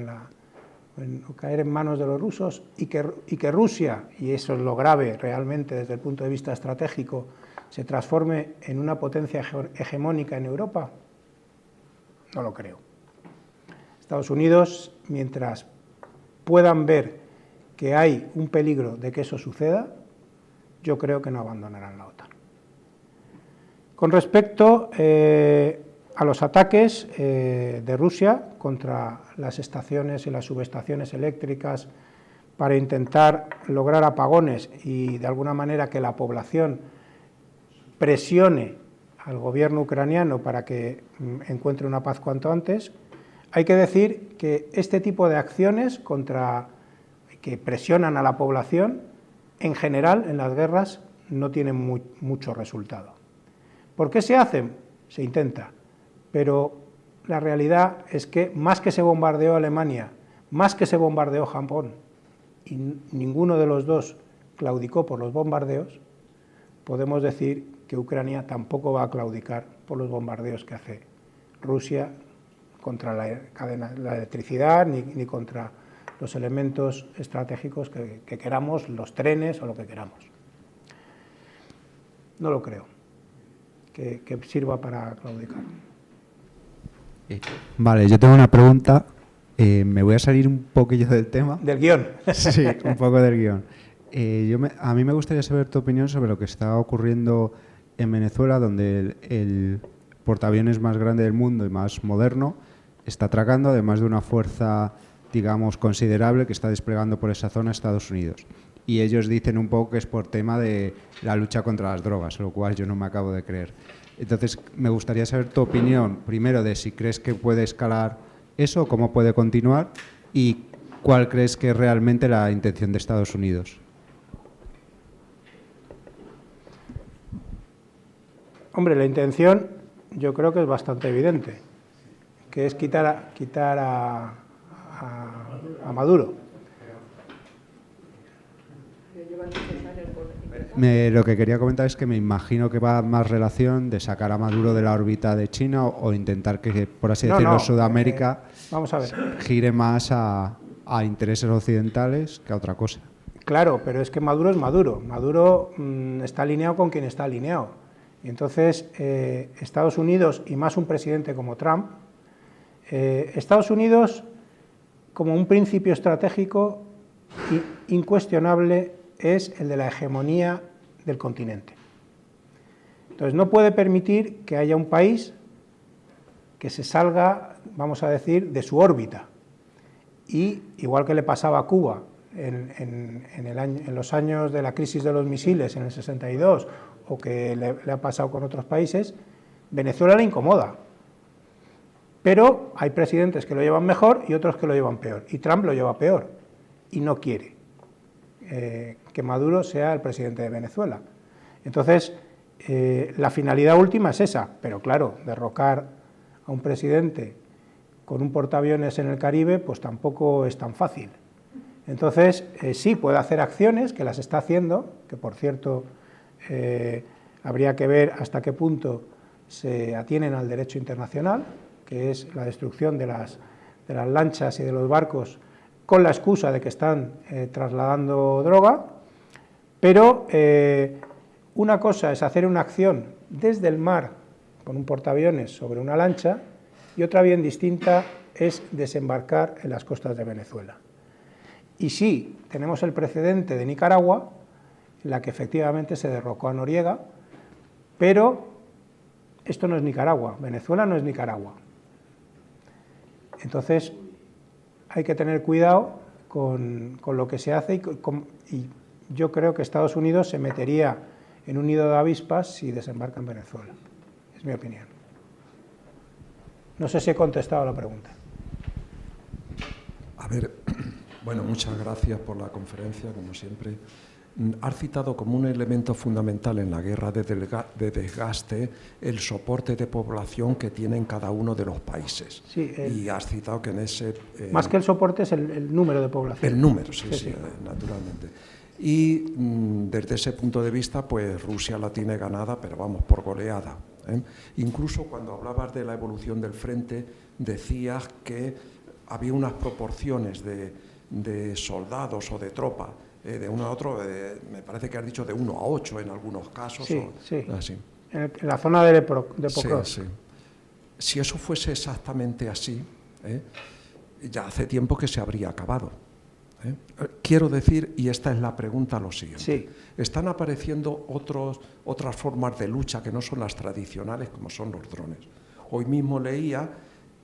caer en manos de los rusos y que Rusia, y eso es lo grave realmente desde el punto de vista estratégico, se transforme en una potencia hegemónica en Europa? No lo creo. Estados Unidos, mientras puedan ver que hay un peligro de que eso suceda, yo creo que no abandonarán la OTAN. Con respecto a los ataques de Rusia contra las estaciones y las subestaciones eléctricas para intentar lograr apagones y de alguna manera que la población presione al gobierno ucraniano para que encuentre una paz cuanto antes, hay que decir que este tipo de acciones que presionan a la población, en general en las guerras no tienen mucho resultado. ¿Por qué se hacen? Se intenta, pero la realidad es que más que se bombardeó Alemania, más que se bombardeó Japón, y ninguno de los dos claudicó por los bombardeos, podemos decir que Ucrania tampoco va a claudicar por los bombardeos que hace Rusia contra la electricidad ni contra los elementos estratégicos que queramos, los trenes o lo que queramos. No lo creo que sirva para claudicar. Vale, yo tengo una pregunta. Me voy a salir un poquillo del tema. Del guión. Sí, un poco del guión. A mí me gustaría saber tu opinión sobre lo que está ocurriendo en Venezuela, donde el portaaviones más grande del mundo y más moderno está atracando, además de una fuerza, digamos, considerable que está desplegando por esa zona Estados Unidos. Y ellos dicen un poco que es por tema de la lucha contra las drogas, lo cual yo no me acabo de creer. Entonces, me gustaría saber tu opinión, primero, de si crees que puede escalar eso, cómo puede continuar, y cuál crees que es realmente la intención de Estados Unidos. Hombre, la intención yo creo que es bastante evidente, que es quitar a Maduro. Lo que quería comentar es que me imagino que va más relación de sacar a Maduro de la órbita de China o intentar que, por así decirlo, Sudamérica vamos a ver. gire más a intereses occidentales que a otra cosa. Claro, pero es que Maduro es Maduro. Maduro está alineado con quien está alineado. Y entonces, Estados Unidos, y más un presidente como Trump, Estados Unidos, como un principio estratégico incuestionable, es el de la hegemonía del continente. Entonces, no puede permitir que haya un país que se salga, vamos a decir, de su órbita. Y, igual que le pasaba a Cuba en los años de la crisis de los misiles, en el 62, o que le ha pasado con otros países, Venezuela le incomoda. Pero hay presidentes que lo llevan mejor y otros que lo llevan peor. Y Trump lo lleva peor y no quiere que Maduro sea el presidente de Venezuela. Entonces, la finalidad última es esa, pero claro, derrocar a un presidente con un portaaviones en el Caribe, pues tampoco es tan fácil. Entonces, sí puede hacer acciones, que las está haciendo, que por cierto, habría que ver hasta qué punto se atienen al derecho internacional, que es la destrucción de las lanchas y de los barcos con la excusa de que están trasladando droga, pero una cosa es hacer una acción desde el mar con un portaaviones sobre una lancha y otra bien distinta es desembarcar en las costas de Venezuela. Y sí, tenemos el precedente de Nicaragua, en la que efectivamente se derrocó a Noriega, pero esto no es Nicaragua, Venezuela no es Nicaragua. Entonces, hay que tener cuidado con lo que se hace y yo creo que Estados Unidos se metería en un nido de avispas si desembarca en Venezuela. Es mi opinión. No sé si he contestado a la pregunta. A ver, bueno, muchas gracias por la conferencia, como siempre. Has citado como un elemento fundamental en la guerra de desgaste el soporte de población que tienen cada uno de los países. Sí, y has citado que en ese... más que el soporte es el número de población. El número, sí, naturalmente. Y desde ese punto de vista, pues Rusia la tiene ganada, pero vamos, por goleada. Incluso cuando hablabas de la evolución del frente, decías que había unas proporciones de soldados o de tropa de uno a otro, me parece que has dicho de 1 a 8 en algunos casos. Sí, sí. Así. En la zona de Pokrovsk. Sí, sí. Si eso fuese exactamente así, ya hace tiempo que se habría acabado. Quiero decir, y esta es la pregunta, lo siguiente. Sí. Están apareciendo otras formas de lucha que no son las tradicionales, como son los drones. Hoy mismo leía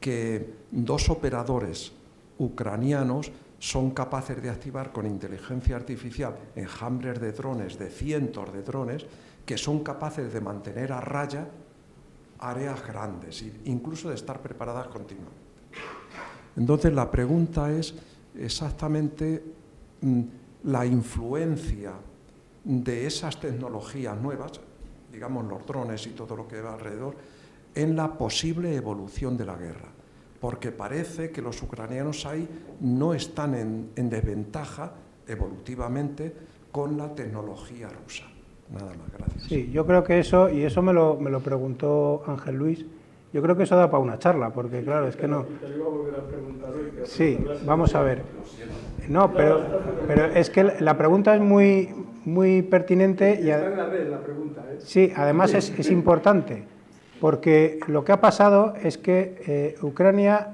que 2 operadores ucranianos son capaces de activar con inteligencia artificial enjambres de drones, de cientos de drones, que son capaces de mantener a raya áreas grandes, incluso de estar preparadas continuamente. Entonces, la pregunta es exactamente la influencia de esas tecnologías nuevas, digamos los drones y todo lo que va alrededor, en la posible evolución de la guerra. Porque parece que los ucranianos ahí no están en desventaja evolutivamente con la tecnología rusa. Nada más, gracias. Sí, yo creo que eso, y eso me lo preguntó Ángel Luis, yo creo que eso da para una charla, porque claro, es que no... Sí, vamos a ver. No, pero es que la pregunta es muy pertinente y... Está en la red la pregunta, ¿eh? Sí, además es importante. Porque lo que ha pasado es que Ucrania,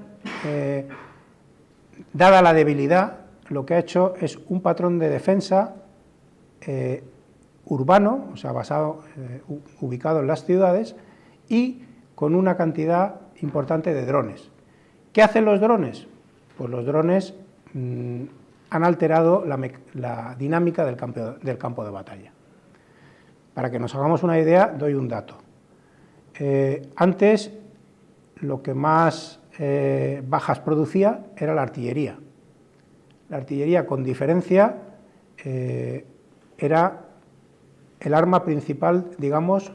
dada la debilidad, lo que ha hecho es un patrón de defensa urbano, o sea, ubicado en las ciudades y con una cantidad importante de drones. ¿Qué hacen los drones? Pues los drones han alterado la dinámica del campo de batalla. Para que nos hagamos una idea, doy un dato. Antes lo que más bajas producía era la artillería. La artillería, con diferencia, era el arma principal, digamos,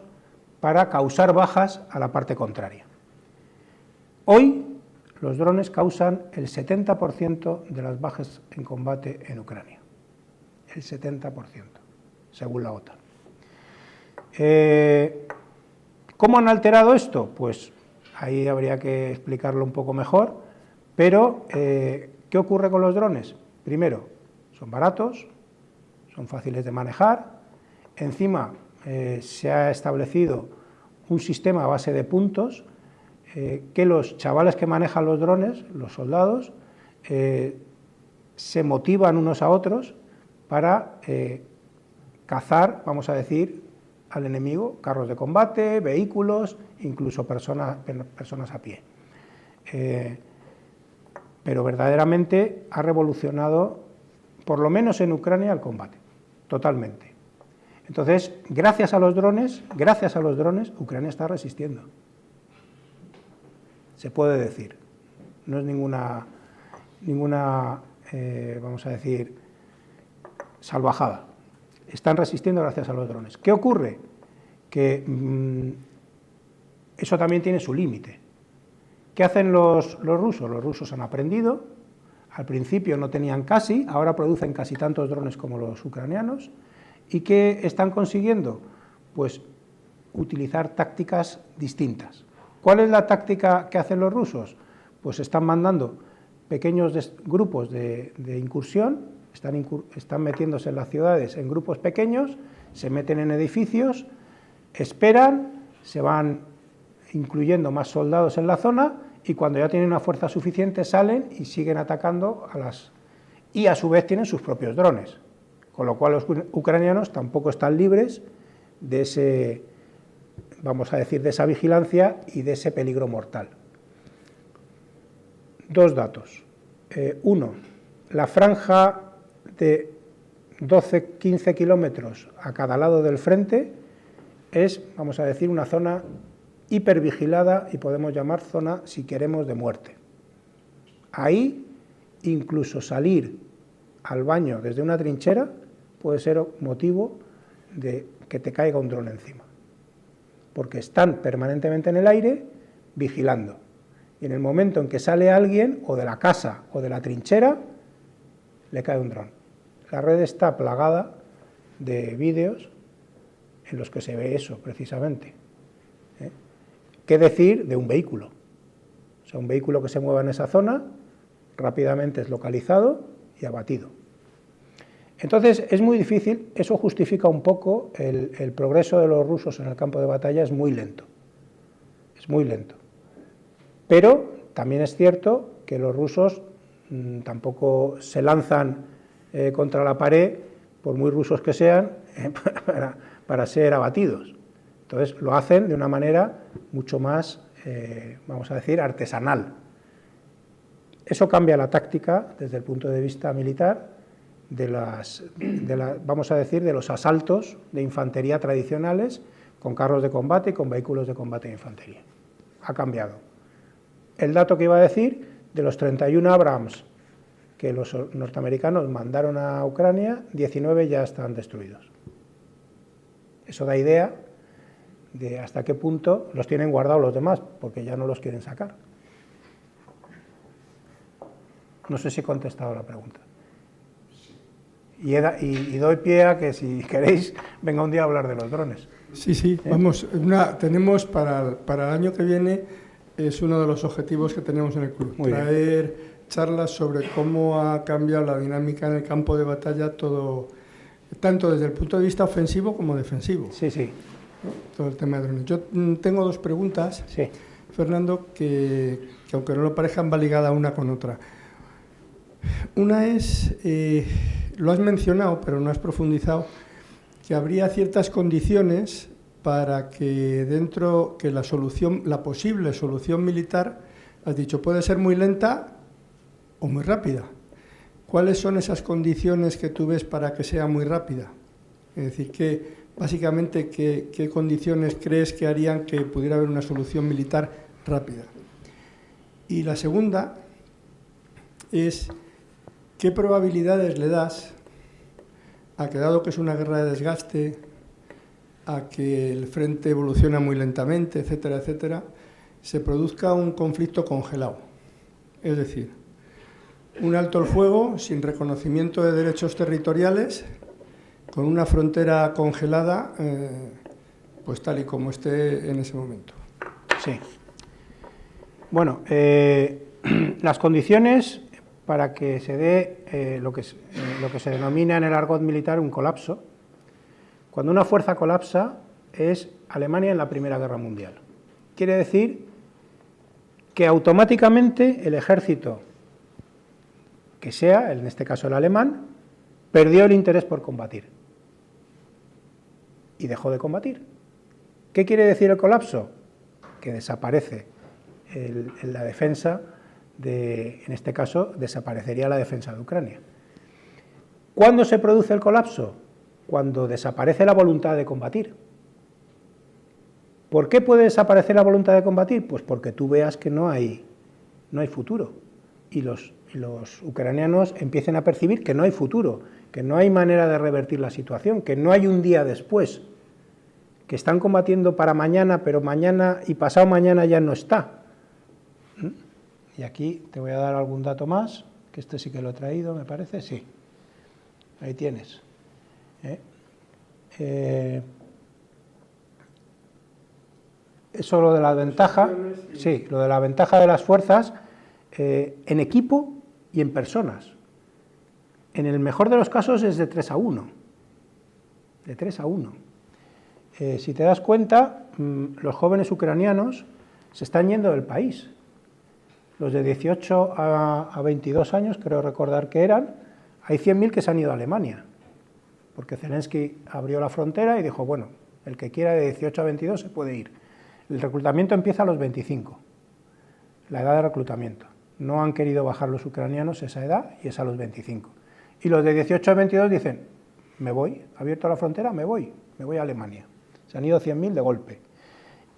para causar bajas a la parte contraria. Hoy los drones causan el 70% de las bajas en combate en Ucrania. El 70%, según la OTAN. ¿Cómo han alterado esto? Pues ahí habría que explicarlo un poco mejor, pero ¿qué ocurre con los drones? Primero, son baratos, son fáciles de manejar, encima se ha establecido un sistema a base de puntos que los chavales que manejan los drones, los soldados, se motivan unos a otros para cazar, vamos a decir, al enemigo, carros de combate, vehículos, incluso personas a pie. Pero verdaderamente ha revolucionado, por lo menos en Ucrania, el combate, totalmente. Entonces, gracias a los drones, Ucrania está resistiendo. Se puede decir. No es ninguna vamos a decir, salvajada. Están resistiendo gracias a los drones. ¿Qué ocurre? Que eso también tiene su límite. ¿Qué hacen los rusos? Los rusos han aprendido. Al principio no tenían casi, ahora producen casi tantos drones como los ucranianos. ¿Y qué están consiguiendo? Pues utilizar tácticas distintas. ¿Cuál es la táctica que hacen los rusos? Pues están mandando pequeños grupos de incursión, están metiéndose en las ciudades en grupos pequeños, se meten en edificios, esperan, se van incluyendo más soldados en la zona y cuando ya tienen una fuerza suficiente salen y siguen atacando y a su vez tienen sus propios drones, con lo cual los ucranianos tampoco están libres de ese, vamos a decir, de esa vigilancia y de ese peligro mortal. Dos datos. Uno, la franja de 12-15 kilómetros a cada lado del frente es, vamos a decir, una zona hipervigilada y podemos llamar zona, si queremos, de muerte. Ahí, incluso salir al baño desde una trinchera puede ser motivo de que te caiga un dron encima, porque están permanentemente en el aire vigilando. Y en el momento en que sale alguien, o de la casa o de la trinchera, le cae un dron. La red está plagada de vídeos en los que se ve eso, precisamente. ¿Qué decir de un vehículo? O sea, un vehículo que se mueva en esa zona, rápidamente es localizado y abatido. Entonces, es muy difícil, eso justifica un poco el progreso de los rusos en el campo de batalla, es muy lento. Es muy lento. Pero también es cierto que los rusos tampoco se lanzan contra la pared, por muy rusos que sean, para ser abatidos. Entonces lo hacen de una manera mucho más, vamos a decir, artesanal. Eso cambia la táctica desde el punto de vista militar vamos a decir, de los asaltos de infantería tradicionales con carros de combate y con vehículos de combate de infantería. Ha cambiado. El dato que iba a decir, de los 31 Abrams que los norteamericanos mandaron a Ucrania, 19 ya están destruidos. Eso da idea de hasta qué punto los tienen guardados los demás, porque ya no los quieren sacar. No sé si he contestado la pregunta. Y doy pie a que, si queréis, venga un día a hablar de los drones. Sí, vamos, tenemos para el año que viene, es uno de los objetivos que tenemos en el club, traer charlas sobre cómo ha cambiado la dinámica en el campo de batalla, todo, tanto desde el punto de vista ofensivo como defensivo. Sí. Todo el tema de drones. Yo tengo dos preguntas, sí. Fernando, que aunque no lo parezcan, va ligada una con otra. Una es, lo has mencionado, pero no has profundizado, que habría ciertas condiciones para que la posible solución militar, has dicho, puede ser muy lenta o muy rápida. ¿Cuáles son esas condiciones que tú ves para que sea muy rápida? Es decir, básicamente, ¿qué condiciones crees que harían que pudiera haber una solución militar rápida? Y la segunda es, ¿qué probabilidades le das a que, dado que es una guerra de desgaste, a que el frente evoluciona muy lentamente, etcétera, etcétera, se produzca un conflicto congelado. Es decir, un alto el fuego sin reconocimiento de derechos territoriales, con una frontera congelada, pues tal y como esté en ese momento. Sí. Bueno, las condiciones para que se dé lo que se denomina en el argot militar un colapso. Cuando una fuerza colapsa es Alemania en la Primera Guerra Mundial. Quiere decir que automáticamente el ejército, que sea, en este caso el alemán, perdió el interés por combatir y dejó de combatir. ¿Qué quiere decir el colapso? Que desaparece la defensa en este caso, desaparecería la defensa de Ucrania. ¿Cuándo se produce el colapso? Cuando desaparece la voluntad de combatir. ¿Por qué puede desaparecer la voluntad de combatir? Pues porque tú veas que no hay futuro y los ucranianos empiecen a percibir que no hay futuro, que no hay manera de revertir la situación, que no hay un día después, que están combatiendo para mañana, pero mañana y pasado mañana ya no está. Y aquí te voy a dar algún dato más, que este sí que lo he traído, me parece, sí. Ahí tienes. Eso lo de la ventaja, sí, lo de la ventaja de las fuerzas en equipo y en personas. En el mejor de los casos es de 3-1. De 3-1. Si te das cuenta, los jóvenes ucranianos se están yendo del país. Los de 18 a 22 años, creo recordar que eran, hay 100.000 que se han ido a Alemania, porque Zelensky abrió la frontera y dijo, bueno, el que quiera de 18 a 22 se puede ir. El reclutamiento empieza a los 25, la edad de reclutamiento. No han querido bajar los ucranianos esa edad y es a los 25. Y los de 18 a 22 dicen, me voy, abierto la frontera, me voy a Alemania. Se han ido 100.000 de golpe.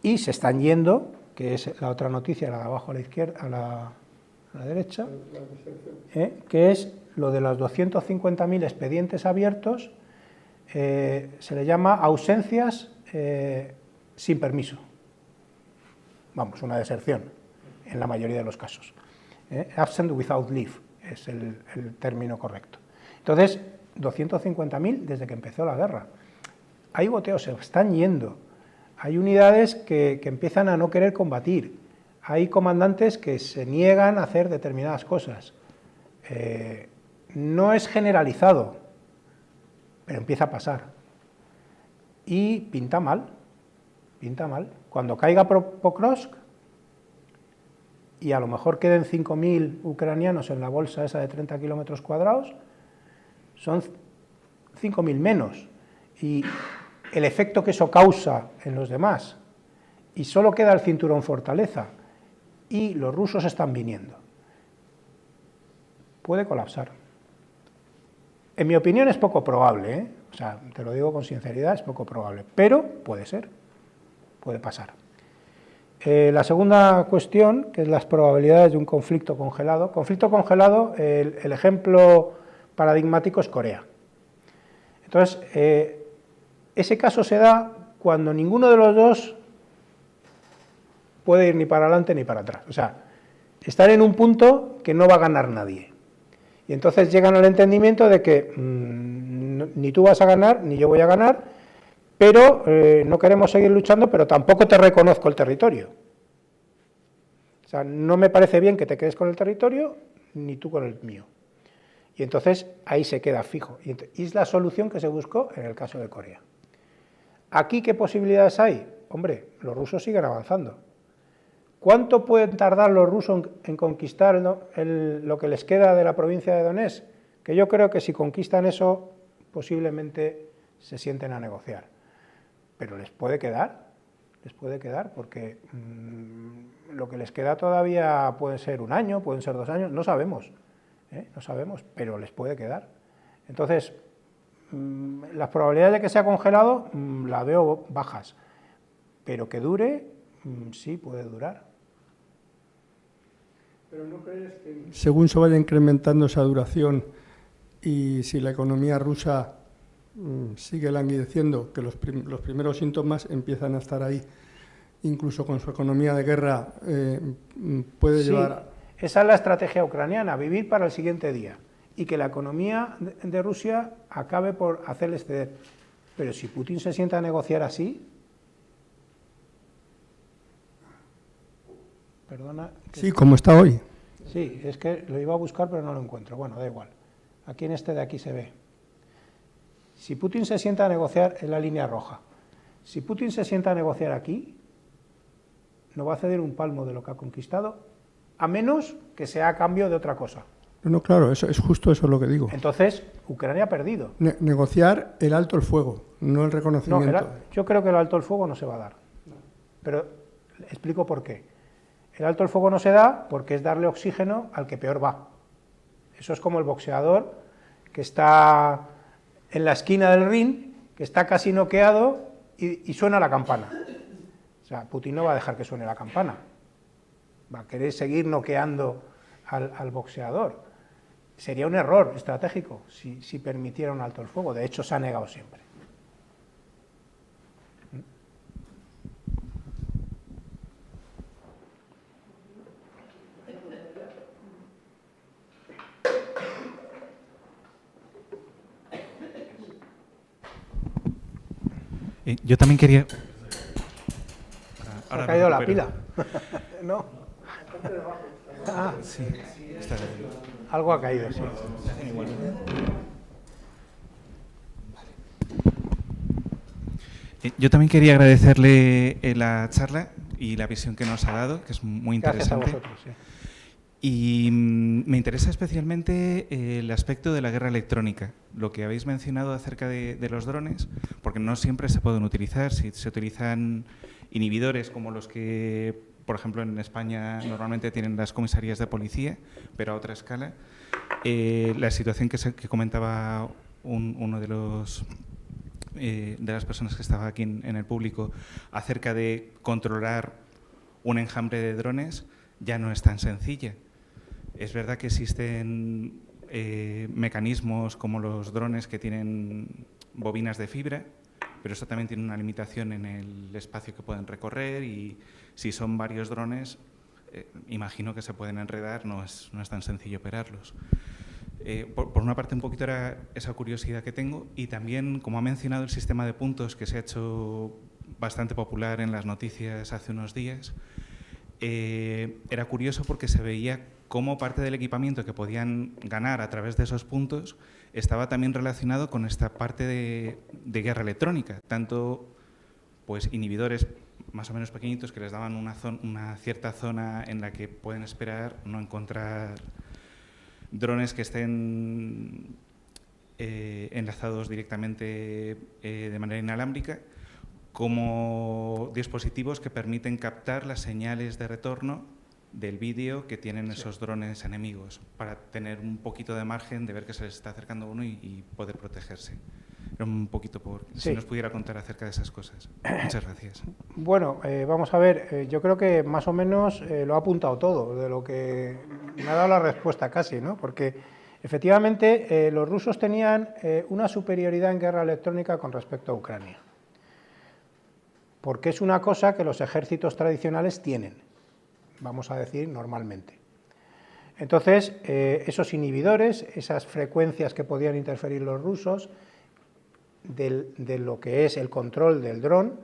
Y se están yendo, que es la otra noticia, la de abajo a la izquierda, a la derecha, que es lo de los 250.000 expedientes abiertos, se le llama ausencias sin permiso. Vamos, una deserción, en la mayoría de los casos. Absent without leave es el término correcto. Entonces, 250.000 desde que empezó la guerra. Hay boteos, se están yendo. Hay unidades que empiezan a no querer combatir. Hay comandantes que se niegan a hacer determinadas cosas. No es generalizado, pero empieza a pasar. Y pinta mal, pinta mal. Cuando caiga Pokrovsk y a lo mejor queden 5.000 ucranianos en la bolsa esa de 30 kilómetros cuadrados, son 5.000 menos. Y el efecto que eso causa en los demás, y solo queda el cinturón fortaleza, y los rusos están viniendo. Puede colapsar. En mi opinión es poco probable, o sea, te lo digo con sinceridad, es poco probable, pero puede ser, puede pasar. La segunda cuestión, que es las probabilidades de un conflicto congelado. Conflicto congelado, el ejemplo paradigmático es Corea. Entonces, ese caso se da cuando ninguno de los dos puede ir ni para adelante ni para atrás. O sea, están en un punto que no va a ganar nadie. Y entonces llegan al entendimiento de que ni tú vas a ganar, ni yo voy a ganar, pero no queremos seguir luchando, pero tampoco te reconozco el territorio. O sea, no me parece bien que te quedes con el territorio, ni tú con el mío. Y entonces ahí se queda fijo. Y es la solución que se buscó en el caso de Corea. ¿Aquí qué posibilidades hay? Hombre, los rusos siguen avanzando. ¿Cuánto pueden tardar los rusos en conquistar lo que les queda de la provincia de Donetsk? Que yo creo que si conquistan eso, posiblemente se sienten a negociar. Pero les puede quedar, porque lo que les queda todavía puede ser 1 año, pueden ser 2 años, no sabemos, pero les puede quedar. Entonces, las probabilidades de que sea congelado la veo bajas, pero que dure, sí puede durar. ¿Pero no crees que según se vaya incrementando esa duración y si la economía rusa sigue languideciendo, que los primeros síntomas empiezan a estar ahí. Incluso con su economía de guerra puede llevar... Esa es la estrategia ucraniana, vivir para el siguiente día y que la economía de Rusia acabe por hacerles ceder. Pero si Putin se sienta a negociar así... Perdona... Sí, como está hoy. Sí, es que lo iba a buscar pero no lo encuentro. Bueno, da igual. Aquí en este de aquí se ve. Si Putin se sienta a negociar en la línea roja, si Putin se sienta a negociar aquí, no va a ceder un palmo de lo que ha conquistado, a menos que sea a cambio de otra cosa. No, claro, eso es justo eso lo que digo. Entonces, Ucrania ha perdido. Negociar el alto el fuego, no el reconocimiento. No, yo creo que el alto el fuego no se va a dar. Pero explico por qué. El alto el fuego no se da porque es darle oxígeno al que peor va. Eso es como el boxeador que está en la esquina del ring, que está casi noqueado y suena la campana. O sea, Putin no va a dejar que suene la campana. Va a querer seguir noqueando al boxeador. Sería un error estratégico si permitiera un alto el fuego. De hecho, se ha negado siempre. Yo también quería... Se ha caído la pila. No. Ah, sí, está bien. Algo ha caído, sí. Yo también quería agradecerle la charla y la visión que nos ha dado, que es muy interesante. Gracias a vosotros, sí. Y me interesa especialmente el aspecto de la guerra electrónica, lo que habéis mencionado acerca de los drones, porque no siempre se pueden utilizar. Si se utilizan inhibidores como los que, por ejemplo, en España normalmente tienen las comisarías de policía, pero a otra escala. La situación que comentaba uno de las personas que estaba aquí en el público acerca de controlar un enjambre de drones ya no es tan sencilla. Es verdad que existen mecanismos como los drones que tienen bobinas de fibra, pero eso también tiene una limitación en el espacio que pueden recorrer y si son varios drones, imagino que se pueden enredar, no es tan sencillo operarlos. Por una parte, un poquito era esa curiosidad que tengo y también, como ha mencionado, el sistema de puntos que se ha hecho bastante popular en las noticias hace unos días. Era curioso porque se veía cómo parte del equipamiento que podían ganar a través de esos puntos estaba también relacionado con esta parte de guerra electrónica, tanto pues inhibidores más o menos pequeñitos que les daban una cierta zona en la que pueden esperar no encontrar drones que estén enlazados directamente de manera inalámbrica, como dispositivos que permiten captar las señales de retorno del vídeo que tienen esos drones enemigos, para tener un poquito de margen de ver que se les está acercando uno y poder protegerse. Era un poquito si nos pudiera contar acerca de esas cosas. Muchas gracias. Bueno, vamos a ver, yo creo que más o menos lo ha apuntado todo, de lo que me ha dado la respuesta casi, ¿no? Porque efectivamente los rusos tenían una superioridad en guerra electrónica con respecto a Ucrania. Porque es una cosa que los ejércitos tradicionales tienen, vamos a decir normalmente. Entonces, esos inhibidores, esas frecuencias que podían interferir los rusos, de lo que es el control del dron,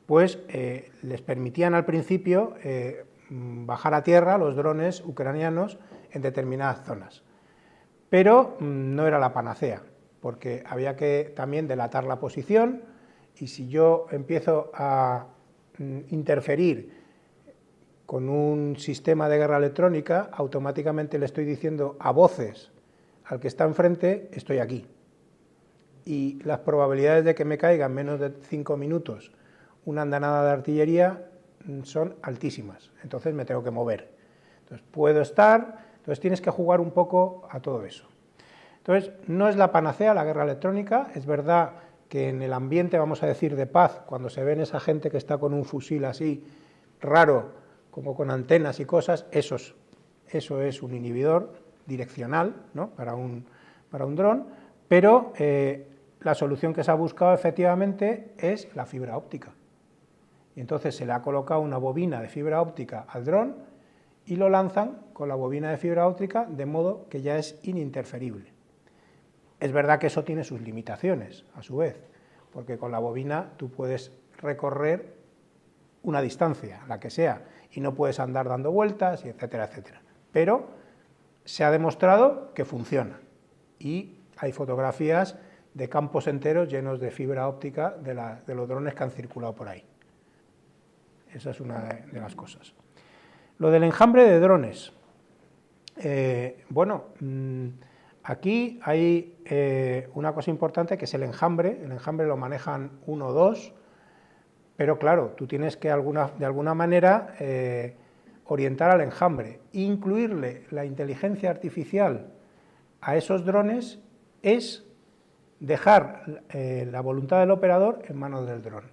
pues les permitían al principio bajar a tierra los drones ucranianos en determinadas zonas. Pero no era la panacea, porque había que también delatar la posición, y si yo empiezo a interferir con un sistema de guerra electrónica, automáticamente le estoy diciendo a voces al que está enfrente, estoy aquí. Y las probabilidades de que me caiga en menos de 5 minutos una andanada de artillería son altísimas, entonces me tengo que mover. Entonces puedo entonces tienes que jugar un poco a todo eso. Entonces no es la panacea la guerra electrónica, es verdad que en el ambiente, vamos a decir, de paz, cuando se ven esa gente que está con un fusil así raro, como con antenas y cosas, eso es un inhibidor direccional, ¿no? para un dron, pero la solución que se ha buscado efectivamente es la fibra óptica. Y entonces se le ha colocado una bobina de fibra óptica al dron y lo lanzan con la bobina de fibra óptica de modo que ya es ininterferible. Es verdad que eso tiene sus limitaciones, a su vez, porque con la bobina tú puedes recorrer una distancia, la que sea, y no puedes andar dando vueltas, y etcétera, etcétera. Pero se ha demostrado que funciona y hay fotografías de campos enteros llenos de fibra óptica de los drones que han circulado por ahí. Esa es una de las cosas. Lo del enjambre de drones. Bueno, aquí hay una cosa importante que es el enjambre. El enjambre lo manejan 1 o 2, pero claro, tú tienes que de alguna manera orientar al enjambre. Incluirle la inteligencia artificial a esos drones es dejar la voluntad del operador en manos del dron.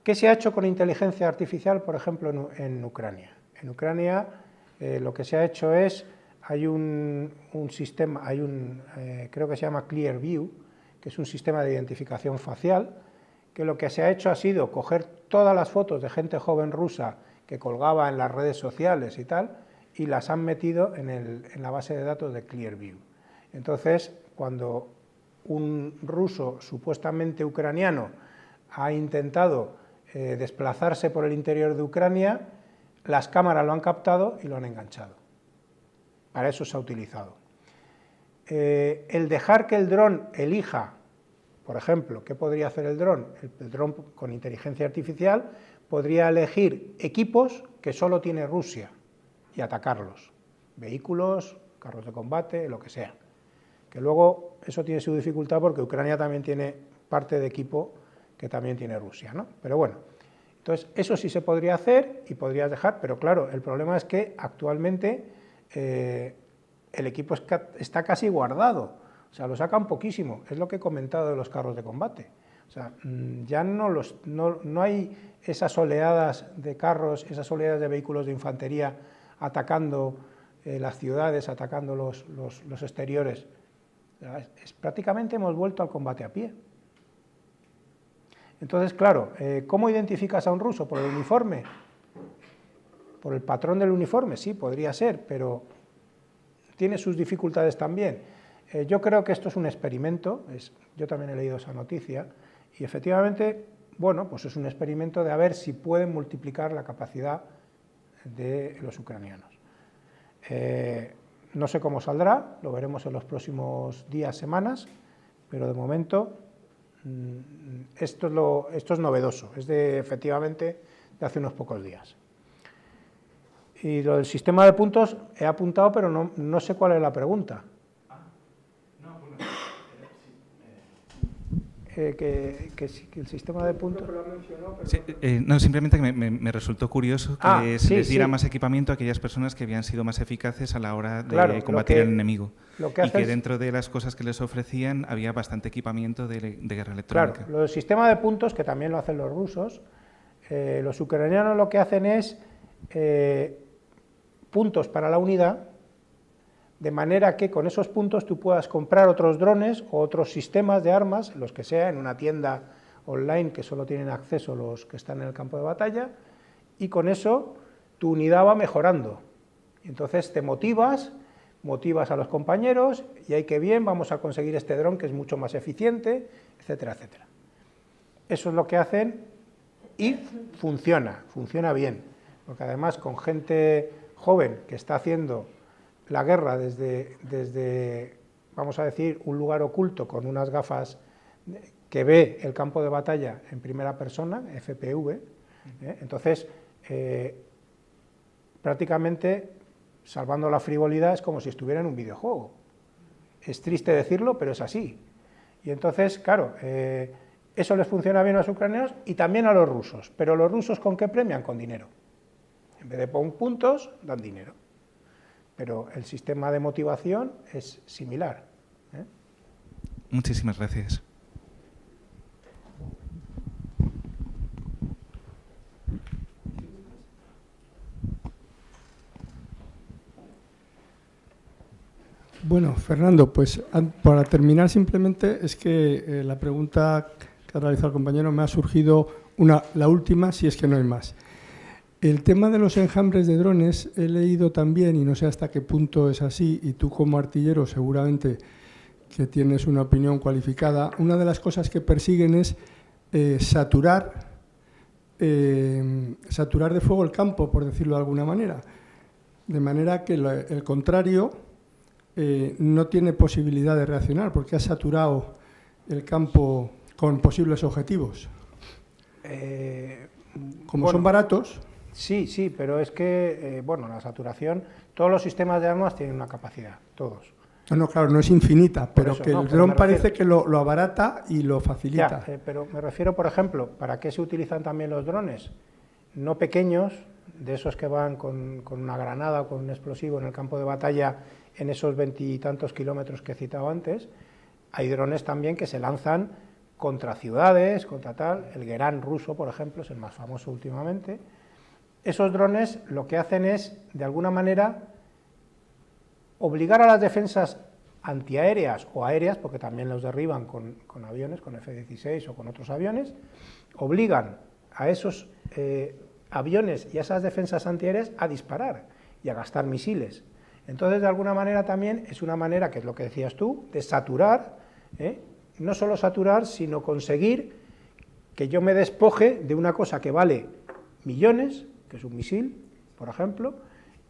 ¿Qué se ha hecho con inteligencia artificial, por ejemplo, en Ucrania? En Ucrania lo que se ha hecho es, hay un sistema, creo que se llama Clearview, que es un sistema de identificación facial, que lo que se ha hecho ha sido coger todas las fotos de gente joven rusa que colgaba en las redes sociales y tal, y las han metido en la base de datos de Clearview. Entonces, cuando un ruso supuestamente ucraniano ha intentado desplazarse por el interior de Ucrania, las cámaras lo han captado y lo han enganchado. Para eso se ha utilizado. El dejar que el dron elija, por ejemplo, ¿qué podría hacer el dron? El dron con inteligencia artificial podría elegir equipos que solo tiene Rusia y atacarlos. Vehículos, carros de combate, lo que sea. Que luego eso tiene su dificultad porque Ucrania también tiene parte de equipo que también tiene Rusia, ¿no? Pero bueno, entonces eso sí se podría hacer y podrías dejar, pero claro, el problema es que actualmente el equipo está casi guardado, o sea, lo sacan poquísimo, es lo que he comentado de los carros de combate. O sea, ya no hay esas oleadas de carros, esas oleadas de vehículos de infantería atacando las ciudades, atacando los exteriores. O sea, prácticamente hemos vuelto al combate a pie. Entonces, claro, ¿cómo identificas a un ruso? ¿Por el uniforme? ¿Por el patrón del uniforme? Sí, podría ser, pero tiene sus dificultades también. Yo creo que esto es un experimento, yo también he leído esa noticia, y efectivamente, bueno, pues es un experimento de a ver si pueden multiplicar la capacidad de los ucranianos. No sé cómo saldrá, lo veremos en los próximos días, semanas, pero de momento esto es novedoso, es efectivamente de hace unos pocos días. Y lo del sistema de puntos he apuntado, pero no sé cuál es la pregunta. Que el sistema de puntos... Sí, no, simplemente que me resultó curioso que se les diera más equipamiento a aquellas personas que habían sido más eficaces a la hora de combatir al enemigo. Y que dentro de las cosas que les ofrecían había bastante equipamiento de guerra electrónica. Claro, lo del sistema de puntos, que también lo hacen los rusos, los ucranianos lo que hacen es puntos para la unidad, de manera que con esos puntos tú puedas comprar otros drones o otros sistemas de armas, los que sea, en una tienda online que solo tienen acceso los que están en el campo de batalla, y con eso tu unidad va mejorando. Y entonces te motivas a los compañeros, y ¡ay, qué bien! Vamos a conseguir este dron que es mucho más eficiente, etcétera, etcétera. Eso es lo que hacen y funciona bien, porque además con gente joven que está haciendo la guerra desde, vamos a decir, un lugar oculto con unas gafas que ve el campo de batalla en primera persona, FPV, entonces prácticamente, salvando la frivolidad, es como si estuviera en un videojuego. Es triste decirlo, pero es así. Y entonces, claro, eso les funciona bien a los ucranianos y también a los rusos. Pero los rusos, ¿con qué premian? Con dinero. En vez de poner puntos, dan dinero. Pero el sistema de motivación es similar. Muchísimas gracias. Bueno, Fernando, pues para terminar simplemente es que la pregunta que ha realizado el compañero me ha surgido la última, si es que no hay más. El tema de los enjambres de drones he leído también, y no sé hasta qué punto es así, y tú como artillero seguramente que tienes una opinión cualificada, una de las cosas que persiguen es saturar de fuego el campo, por decirlo de alguna manera, de manera que el contrario no tiene posibilidad de reaccionar porque ha saturado el campo con posibles objetivos. Como son baratos... Sí, pero es que, bueno, la saturación, todos los sistemas de armas tienen una capacidad, todos. No, claro, no es infinita, pero eso, que no, el pero dron parece que lo abarata y lo facilita. Ya, pero me refiero, por ejemplo, ¿para qué se utilizan también los drones? No pequeños, de esos que van con una granada o con un explosivo en el campo de batalla en esos 20 y tantos kilómetros que he citado antes. Hay drones también que se lanzan contra ciudades, contra tal. El Gerán ruso, por ejemplo, es el más famoso últimamente. Esos drones lo que hacen es, de alguna manera, obligar a las defensas antiaéreas o aéreas, porque también los derriban con aviones, con F-16 o con otros aviones, obligan a esos aviones y a esas defensas antiaéreas a disparar y a gastar misiles. Entonces, de alguna manera también es una manera, que es lo que decías tú, de saturar, no solo saturar, sino conseguir que yo me despoje de una cosa que vale millones, que es un misil, por ejemplo,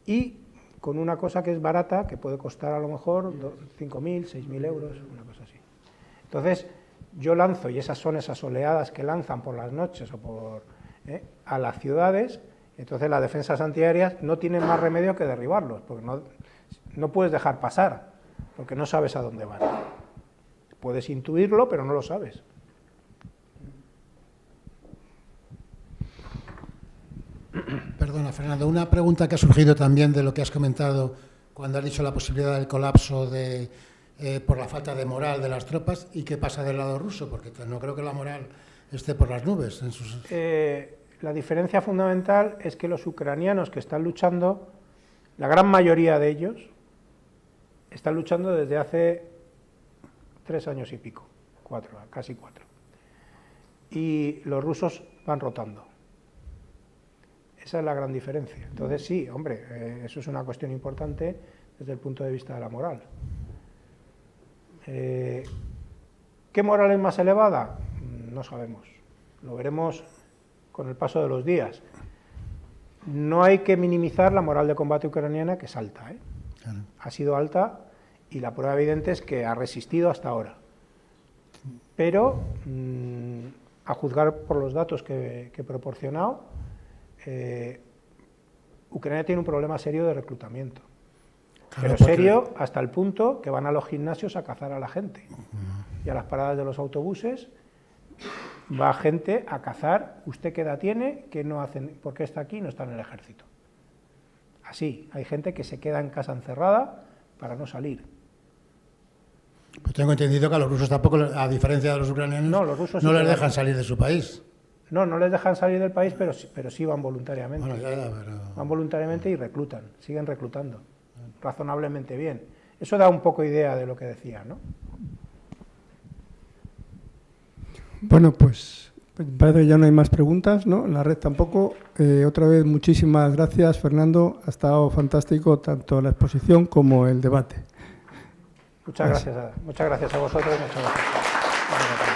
y con una cosa que es barata, que puede costar a lo mejor 5.000, 6.000 euros, una cosa así. Entonces, yo lanzo, y esas son esas oleadas que lanzan por las noches o a las ciudades, entonces las defensas antiaéreas no tienen más remedio que derribarlos, porque no puedes dejar pasar, porque no sabes a dónde van. Puedes intuirlo, pero no lo sabes. Perdona, Fernando, una pregunta que ha surgido también de lo que has comentado cuando has dicho la posibilidad del colapso por la falta de moral de las tropas. ¿Y qué pasa del lado ruso? Porque no creo que la moral esté por las nubes. La diferencia fundamental es que los ucranianos que están luchando, la gran mayoría de ellos, están luchando desde hace 3 años y pico, 4, casi 4. Y los rusos van rotando. Esa es la gran diferencia. Entonces sí, hombre, eso es una cuestión importante desde el punto de vista de la moral. ¿Qué moral es más elevada? No sabemos. Lo veremos con el paso de los días. No hay que minimizar la moral de combate ucraniana, que es alta, ¿eh? Claro. Ha sido alta y la prueba evidente es que ha resistido hasta ahora. Pero, a juzgar por los datos que he proporcionado, Ucrania tiene un problema serio de reclutamiento, claro, pero serio hasta el punto que van a los gimnasios a cazar a la gente, y a las paradas de los autobuses va gente a cazar. ¿Usted qué edad tiene? ¿Qué no hacen? ¿Por qué está aquí? No está en el ejército. Así, hay gente que se queda en casa encerrada para no salir. Pues tengo entendido que a los rusos tampoco, a diferencia de los ucranianos, no les dejan salir de su país. No les dejan salir del país, pero sí van voluntariamente. Bueno, pero... Van voluntariamente y reclutan, siguen reclutando, razonablemente bien. Eso da un poco idea de lo que decía, ¿no? Bueno, pues parece que ya no hay más preguntas, ¿no? En la red tampoco. Otra vez, muchísimas gracias, Fernando. Ha estado fantástico tanto la exposición como el debate. Muchas gracias a vosotros. Muchas gracias.